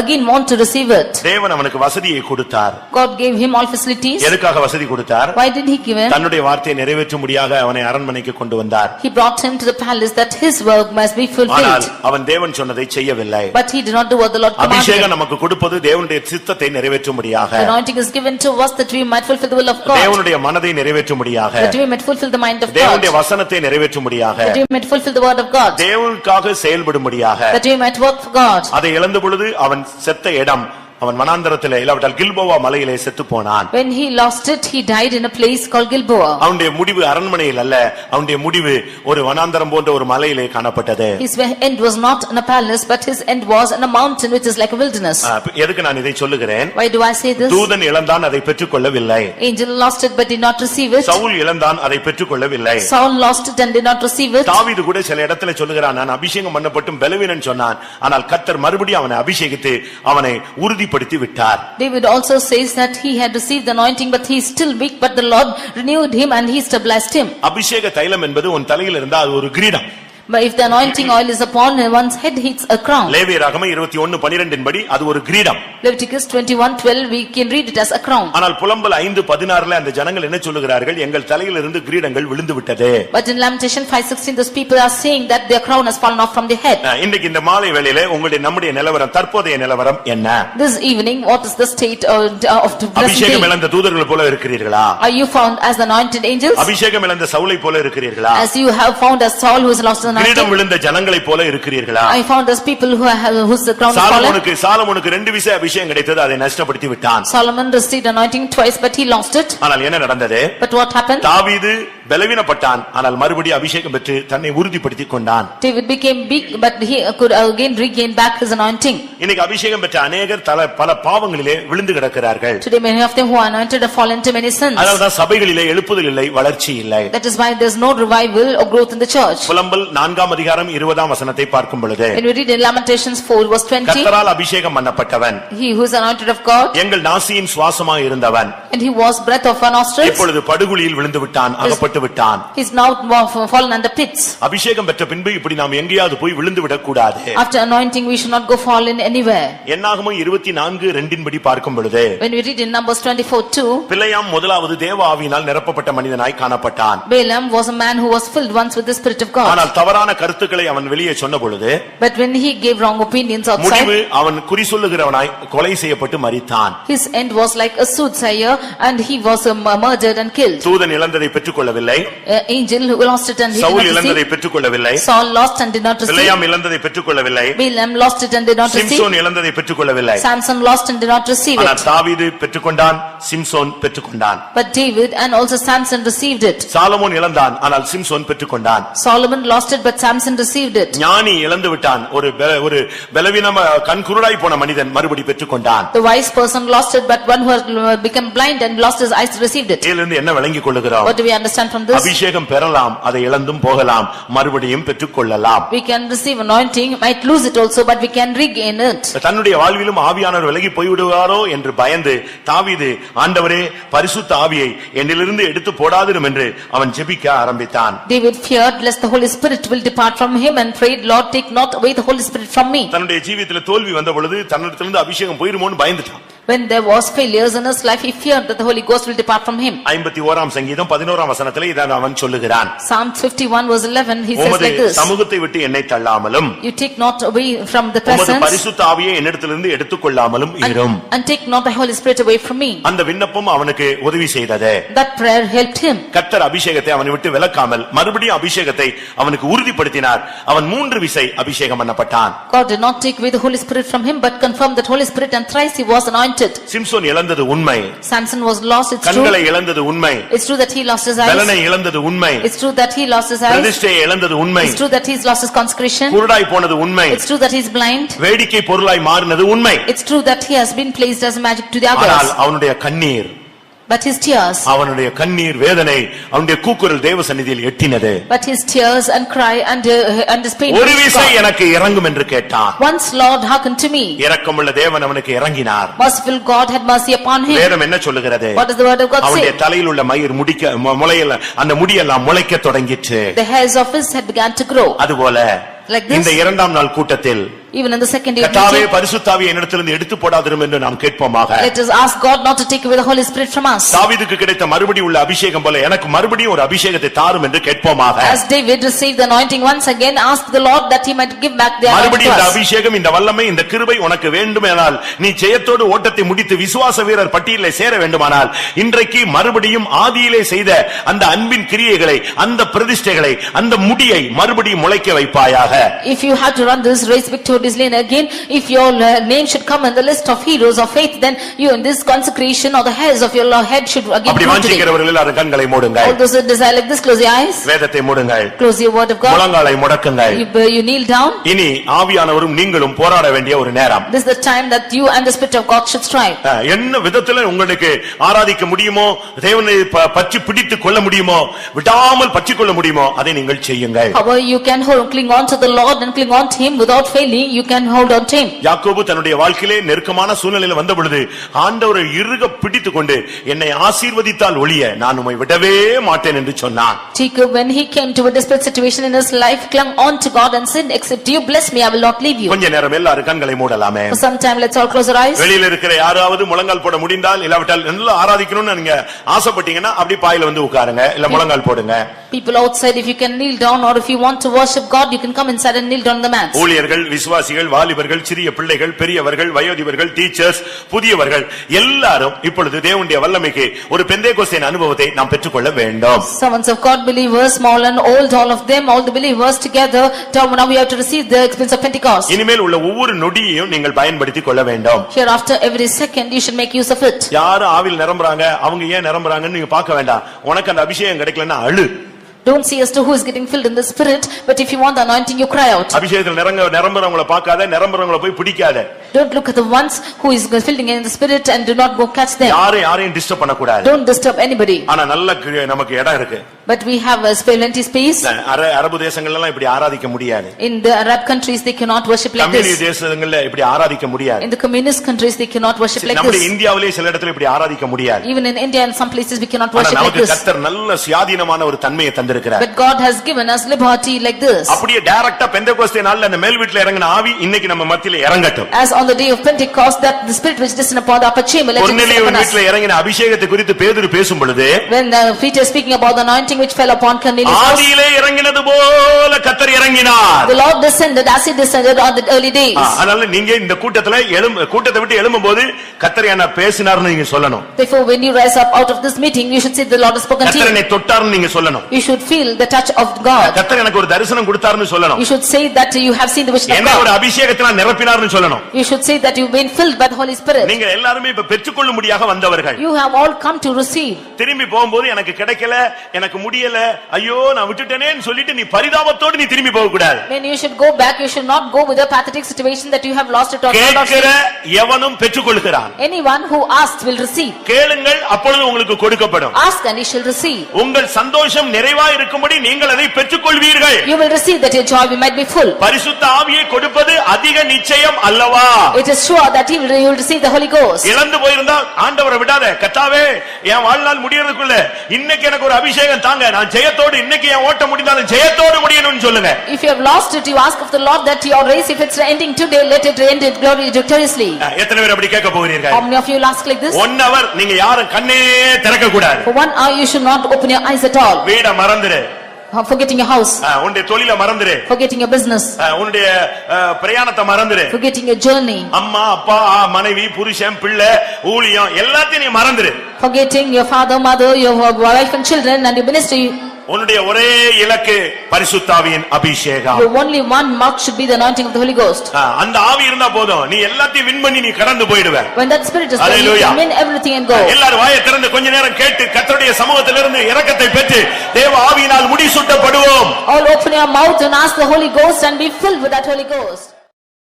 again want to receive it. தேவன் அவனுக்கு வசதியை கொடுத்தார். God gave him all facilities. எதுக்காக வசதி கொடுத்தார்? Why did he give him? தன்னுடைய வார்த்தையை நிறைவேற்றும்படியாக அவனை அரண்மனைக்கு கொண்டு வந்தார். He brought him to the palace that his work must be fulfilled. ஆனால் அவன் தேவன் சொன்னதை செய்யவில்லை. But he did not do what the Lord commanded. அபிஷேகம் நமக்கு கொடுப்பது தேவனுடைய சித்தத்தை நிறைவேற்றும்படியாக. The anointing is given to us that we might fulfill the will of God. தேவனுடைய மனதை நிறைவேற்றும்படியாக. That we might fulfill the mind of God. தேவனுடைய வசனத்தை நிறைவேற்றும்படியாக. That we might fulfill the word of God. தேவனுக்காக செயல்படும்படியாக. That we might work for God. அதை இழந்த பொழுது அவன் செத்த இடம் அவன் வனாந்தரத்திலே இல்லாவிட்டால் கில்போவா மலையிலே செத்து போனான். When he lost it, he died in a place called Gilboa. அவனுடைய முடிவு அரண்மனையில் அல்ல, அவனுடைய முடிவு ஒரு வனாந்தரம் போன்ற ஒரு மலையிலே காணப்பட்டது. His end was not in a palace, but his end was in a mountain which is like a wilderness. எதுக்கு நான் இதை சொல்லுகிறேன்? Why do I say this? தூதன் இழந்தான், அதை பெற்றுக்கொள்ளவில்லை. Angel lost it but did not receive it. Saul இழந்தான், அதை பெற்றுக்கொள்ளவில்லை. Saul lost it and did not receive it. தாவீது கூட சில இடத்துல சொல்லுகிறான், நான் அபிஷேகம் பண்ணப்பட்டும் பலவீனன் சொன்னான். ஆனால் கர்த்தர் மறுபடியும் அவனை அபிஷேகித்து அவனை உறுதிப்படுத்தி விட்டார். David also says that he had received the anointing but he is still weak, but the Lord renewed him and he stabilized him. அபிஷேக தைலம் என்பது உன் தலையில் இருந்தா அது ஒரு கிரீடம். But if the anointing oil is upon one's head, it's a crown. லேவியராகமம் 21:12 படி அது ஒரு கிரீடம். Leviticus 21:12 we can read it as a crown. ஆனால் புலம்பல் 5:16 அந்த ஜனங்கள் என்ன சொல்லுகிறார்கள்? எங்கள் தலையில் இருந்து கிரீடங்கள் விழுந்து விட்டது. But in Lamentation 5:16 those people are saying that their crown has fallen off from their head. இன்னைக்கு இந்த மாலை வேளையிலே உங்களுடைய நம்முடைய நிலவரம், தற்போதைய நிலவரம் என்ன? This evening what is the state of the அபிஷேகம் இழந்த தூதர்கள் போல இருக்கிறீர்களா? Are you found as the anointed angels? அபிஷேகம் இழந்த சவுலை போல இருக்கிறீர்களா? As you have found as Saul who has lost the கிரீடம் விழுந்த ஜனங்களை போல இருக்கிறீர்களா? I found as people whose crown is fallen. சாலமோனுக்கு ரெண்டு விசை அபிஷேகம் கிடைத்தது, அதை நஷ்டப்படுத்தி விட்டான். Solomon received anointing twice but he lost it. ஆனால் என்ன நடந்தது? But what happened? தாவீது பலவீனப்பட்டான், ஆனால் மறுபடியும் அபிஷேகம் பெற்று தன்னை உறுதிப்படுத்திக் கொண்டான். David became big, but he could again regain back his anointing. இன்னைக்கு அபிஷேகம் பெற்ற அநேகர் பல பாவங்களிலே விழுந்து கிடக்கிறார்கள். Today many of them who are anointed have fallen into many sins. அதனால்தான் சபைகளிலே எழுப்புதல் இல்லை, வளர்ச்சி இல்லை. That is why there is no revival or growth in the church. புலம்பல் 4ஆம் அதிகாரம் 20ஆம் வசனத்தை பார்க்கும் பொழுது, When we read in Lamentations 4:20, கர்த்தரால் அபிஷேகம் பண்ணப்பட்டவன், he who is anointed of God, எங்கள் நாசியின் சுவாசமாய் இருந்தவன், and he was breath of our nostrils, இப்பொழுது படுகுழியில் விழுந்து விட்டான், அகப்பட்டு விட்டான். he is now fallen under pits. அபிஷேகம் பெற்ற பின்பு இப்படி நாம் எங்கேயாவது போய் விழுந்து விடக் கூடாது. After anointing we should not go fall in anywhere. என்னாகமம் 24:2 படி பார்க்கும் பொழுது, When we read in Numbers 24:2, பிலேயாம் முதலாவது தேவ ஆவியினால் நிரப்பப்பட்ட மனிதனாய் காணப்பட்டான். Balaam was a man who was filled once with the Spirit of God. ஆனால் தவறான கருத்துக்களை அவன் வெளியே சொன்ன பொழுது, But when he gave wrong opinions முடிவு outside, அவன் குறி சொல்லுகிறவனாய் கொலை செய்யப்பட்டு மரித்தான். his end was like a soothsayer and he was murdered and killed. தூதன் இழந்ததை பெற்றுக்கொள்ளவில்லை, Angel who lost it and he did Saul not இழந்ததை receive. பெற்றுக்கொள்ளவில்லை, Saul lost and did not receive. பிலேயாம் இழந்ததை பெற்றுக்கொள்ளவில்லை, Balaam lost it and did not receive. Samson இழந்ததை பெற்றுக்கொள்ளவில்லை. Samson lost and did not receive ஆனால் it. தாவீது பெற்றுக்கொண்டான், சிம்சோன் பெற்றுக்கொண்டான். But David and also Samson received it. சாலமோன் இழந்தான், ஆனால் Samson பெற்றுக்கொண்டான். Solomon lost it but Samson received it. ஞானி இழந்து விட்டான், ஒரு பலவீனமா கண்குருடாய் போன மனிதன் மறுபடி பெற்றுக்கொண்டான். The wise person lost it but one who had become blind and lost his eyes received it. இதிலிருந்து என்ன விளங்கிக் கொள்ளுகிறோம்? What do we understand from this? அபிஷேகம் பெறலாம், அதை இழந்தும் போகலாம், மறுபடியும் பெற்றுக்கொள்ளலாம். We can receive anointing, might lose it also, but we can regain it. தன்னுடைய வாழ்விலும் ஆவியானவர் விலகி போய்விடுவாரோ என்று பயந்து தாவீது, ஆண்டவரே பரிசுத்த ஆவியை என்னிலிருந்து எடுத்து போடாதிரும் என்று அவன் ஜெபிக்க ஆரம்பித்தான். David feared lest the Holy Spirit will depart from him and prayed, Lord, take not away the Holy Spirit from me. தன்னுடைய ஜீவியத்திலே தோல்வி வந்த பொழுது தன்னிடத்திலிருந்து அபிஷேகம் போயிருமோன்னு பயந்துட்டான். When there was failures in his life, he feared that the Holy Ghost will depart from him. 51ஆம் சங்கீதம் 11ஆம் வசனத்திலே இதான் அவன் சொல்லுகிறான். Psalm 51:11, he says like this, சமூகத்தை விட்டு என்னை தள்ளாமலும், you take not away from the உமது presence, பரிசுத்த ஆவியை என்னிடத்திலிருந்து எடுத்துக்கொள்ளாமலும் இரும். and take not the Holy Spirit away from me. அந்த விண்ணப்பம் அவனுக்கு உதவி செய்தது. That prayer helped him. கர்த்தர் அபிஷேகத்தை அவனை விட்டு விலக்காமல் மறுபடியும் அபிஷேகத்தை அவனுக்கு உறுதிப்படுத்தினார். அவன் 3 விசை அபிஷேகம் பண்ணப்பட்டான். God did not take away the Holy Spirit from him but confirmed that Holy Spirit, and thrice he was anointed. Samson இழந்தது உண்மை, Samson was lost, it's true. கண்களை இழந்தது உண்மை, It's true that he lost his eyes. பலனை இழந்தது உண்மை, It's true that he lost his eyes. பிரதிஷ்டையை இழந்தது உண்மை, It's true that he's lost his consecration. குருடாய் போனது உண்மை, It's true that he's blind. வேடிக்கை பொருளாய் மாறினது உண்மை. It's true that he has been placed as magic to the ஆனால் others. அவனுடைய கண்ணீர், But his tears, அவனுடைய கண்ணீர் வேதனை அவனுடைய கூக்குரல் தேவ சந்நிதியில் எட்டினது. but his tears and cry and his pain. ஒரு விசை எனக்கு இறங்கும் என்று கேட்டான். Once, Lord, hearken to me. இரக்கமுள்ள தேவன் அவனுக்கு இறங்கினார். Merciful God had mercy upon him. வேதம் என்ன சொல்லுகிறது? What does the word of God அவனுடைய say? தலையில் உள்ள மயிர் முளையல, அந்த முடியெல்லாம் முளைக்க தொடங்கிற்று. The hairs of his head began to grow. அதுபோல Like this, இந்த 2ஆம் நாள் கூட்டத்தில் even in the second day of கர்த்தாவே meeting, பரிசுத்த ஆவியை என்னிடத்திலிருந்து எடுத்து போடாதிரும் என்று நாம் கேட்போமாக. let us ask God not to take away the Holy Spirit from us. தாவீதுக்கு கிடைத்த மறுபடி உள்ள அபிஷேகம் போல எனக்கு மறுபடியும் ஒரு அபிஷேகத்தை தாரும் என்று கேட்போமாக. As David received the anointing once again, ask the Lord that he might give back the anointing மறுபடியும் to இந்த us. அபிஷேகம், இந்த வல்லமை, இந்த கிருபை உனக்கு வேண்டுமானால், நீ ஜெயத்தோடு ஓட்டத்தை முடித்து விசுவாச வீரர் பட்டியலிலே சேர வேண்டுமானால், இன்றைக்கு மறுபடியும் ஆதியிலே செய்த அந்த அன்பின் கிரியைகளை, அந்த பிரதிஷ்டைகளை, அந்த முடியை மறுபடியும் முளைக்க வைப்பாயாக. If you have to run this race victoriously and again, if your name should come in the list of heroes of faith, then you in this consecration or the hairs of your head should again அப்படி grow today. வாஞ்சிக்கிறவர்கள் எல்லாரும் கண்களை மூடுங்கள். All those who desire like this, close your eyes. வேதத்தை மூடுங்கள். Close your word of God. முழங்காலை முடக்குங்கள். You kneel down. இனி ஆவியானவரும் நீங்களும் போராட வேண்டிய ஒரு நேரம். This is the time that you and the Spirit of God should strive. என்ன விதத்துல உங்களுக்கு ஆராதிக்க முடியுமோ, தேவனை பற்றி பிடித்துக் கொள்ள முடியுமோ, விடாமல் பற்றிக் கொள்ள முடியுமோ, அதை நீங்கள் செய்யுங்கள். However you can cling on to the Lord and cling on to him without failing, you can hold on to him. யாக்கோபு தன்னுடைய வாழ்க்கையிலே நெருக்கமான சூழ்நிலையில் வந்த பொழுது ஆண்டவரை இறுக பிடித்துக் கொண்டு என்னை ஆசீர்வதித்தால் ஒழிய நான் உம்மை விடவே மாட்டேன் என்று சொன்னான். Jacob, when he came to a desperate situation in his life, clung on to God and said, except you bless me, I will not leave you. கொஞ்ச நேரம் எல்லாரும் கண்களை மூடலாமே. For some time, let's all close our eyes. வெளியில இருக்கிற யாராவது முழங்கால் போட முடிந்தால், இல்லாவிட்டால் நல்லா ஆராதிக்கணும்னு நீங்க ஆசைப்பட்டீங்கன்னா அப்படி பாயில வந்து உட்காருங்க, இல்ல முழங்கால் போடுங்க. People outside, if you can kneel down, or if you want to worship God, you can come inside and kneel down on the mats. ஊழியர்கள், விசுவாசிகள் விசுவாசிகள், வாலிபர்கள், சிறிய பிள்ளைகள், பெரியவர்கள், வயோதிபர்கள், டீச்சர்ஸ், புதியவர்கள் எல்லாரும் இப்பொழுது தேவனுடைய வல்லமைக்கு ஒரு பெந்தேகோஸ்தின் அனுபவத்தை நாம் பெற்றுக்கொள்ள வேண்டும். Servants of God, believers, small and old, all of them, all the believers together, now we have to receive the experience of Pentecost. இனிமேல் உள்ள ஒவ்வொரு நொடியையும் நீங்கள் பயன்படுத்திக் கொள்ள வேண்டும். Hereafter, every second you should make use of it. யாரு ஆவியில் நிரம்புறாங்க, அவங்க ஏன் நிரம்புறாங்கன்னு நீங்க பார்க்க வேண்டாம். உனக்கு அந்த அபிஷேகம் கிடைக்கலன்னா அழு. Don't see as to who is getting filled in the spirit, but if you want the anointing, you cry out. அபிஷேகத்தில் நிரம்புறவங்கள பார்க்காத, நிரம்புறவங்கள போய் பிடிக்காத. Don't look at the ones who is filling in the spirit and do not go catch them. யாரையும் disturb பண்ண கூடாது. Don't disturb anybody. ஆனா நல்ல நமக்கு இடம் இருக்கு. But we have a plenty space. அரபு தேசங்கள்ல எல்லாம் இப்படி ஆராதிக்க முடியாது. In the Arab countries they cannot worship like this. Communist தேசங்கள்ல இப்படி ஆராதிக்க முடியாது. In the communist countries they cannot worship like this. நம்ம இந்தியாவிலே சில இடத்துல இப்படி ஆராதிக்க முடியாது. Even in India and some places we cannot worship like this. கர்த்தர் நல்ல சுயாதீனமான ஒரு தன்மையை தந்திருக்கிறார். But God has given us liberty like this. அப்படியே டைரக்ட்டா பெந்தேகோஸ்தே நாள்ல அந்த மேல் வீட்ல இறங்கின ஆவி இன்னைக்கு நம்ம மத்தியில இறங்கட்டும். As on the day of Pentecost that the spirit which descended upon the upper chamber, let it descend upon us. வீட்ல இறங்கின அபிஷேகத்தை குறித்து பேதுரு பேசும் பொழுது, when Peter speaking about the anointing which fell upon Cornelius, ஆதியிலே இறங்கினது போல கர்த்தர் இறங்கினார். the Lord descended as he descended on the early days. அதனால நீங்க இந்த கூட்டத்தை விட்டு எழும்பும்போது கர்த்தர் என்ன பேசினார்னு நீங்க சொல்லணும். Therefore when you rise up out of this meeting you should say the Lord has spoken to you. கர்த்தர் என்னை தொட்டார்னு நீங்க சொல்லணும். You should feel the touch of God. கர்த்தர் எனக்கு ஒரு தரிசனம் கொடுத்தார்னு சொல்லணும். You should say that you have seen the vision of என்ன God. ஒரு அபிஷேகத்தினால் நிரப்பினார்னு சொல்லணும். You should say that you've been filled by the Holy Spirit. நீங்க எல்லாரும் இப்ப பெற்றுக்கொள்ளும்படியாக வந்தவர்கள். You have all come to receive. திரும்பி போகும்போது எனக்கு கிடைக்கல, எனக்கு முடியல, ஐயோ நான் விட்டுட்டேனேன்னு சொல்லிட்டு நீ பரிதாபத்தோடு நீ திரும்பி போக கூடாது. When you should go back, you should not go with a pathetic situation that you have lost it or not. கேட்கிற எவனும் பெற்றுக்கொள்கிறான். Anyone who asks will receive. கேளுங்கள் அப்பொழுது உங்களுக்கு கொடுக்கப்படும். Ask and you shall receive. உங்கள் சந்தோஷம் நிறைவாய் இருக்கும்படி நீங்கள் அதை பெற்றுக்கொள்வீர்கள். You will receive that your joy might be full. பரிசுத்த ஆவியை கொடுப்பது அதிக நிச்சயம் அல்லவா? It is sure that you will receive the Holy Ghost. இழந்து போயிருந்தா ஆண்டவரை விடாத. கர்த்தாவே என் வாழ்நாள் முடியறதுக்குள்ள இன்னைக்கு எனக்கு ஒரு அபிஷேகம் தாங்க, நான் ஜெயத்தோடு இன்னைக்கு என் ஓட்ட முடிந்தாலும் ஜெயத்தோடு முடியணும்னு சொல்லுங்க. If you have lost it, you ask of the Lord that your race, if it's ending today, let it end it victoriously. எத்தனை பேர் அப்படி கேட்க போகிறீர்கள்? How many of you will ask like this? 1 hour நீங்க யாரும் கண்ணே திறக்க கூடாது. For 1 hour you should not open your eyes at all. வீட மறந்துரு. Forgetting your house. உன்னுடைய தொழிலை மறந்துரு. Forgetting your business. உன்னுடைய பிரயாணத்தை மறந்துரு. Forgetting your journey. அம்மா அப்பா மனைவி புருஷன் பிள்ளை ஊழியம் எல்லாத்தையும் நீ மறந்துரு. Forgetting your father, mother, your wife and children and your ministry. உன்னுடைய ஒரே இலக்கு பரிசுத்த ஆவியின் அபிஷேகம். Your only one mark should be the anointing of the Holy Ghost. அந்த ஆவி இருந்தா போதும், நீ எல்லாத்தையும் வின் பண்ணி நீ கடந்து போய்டுவே. When that spirit is there, you can win everything and go. எல்லாரும் வாயை திறந்து கொஞ்ச நேரம் கேட்டு கர்த்தருடைய சமூகத்திலிருந்து இரக்கத்தை பெற்று தேவ ஆவியினால் முடிசூட்டப்படுவோம். All open your mouth and ask the Holy Ghost and be filled with that Holy Ghost.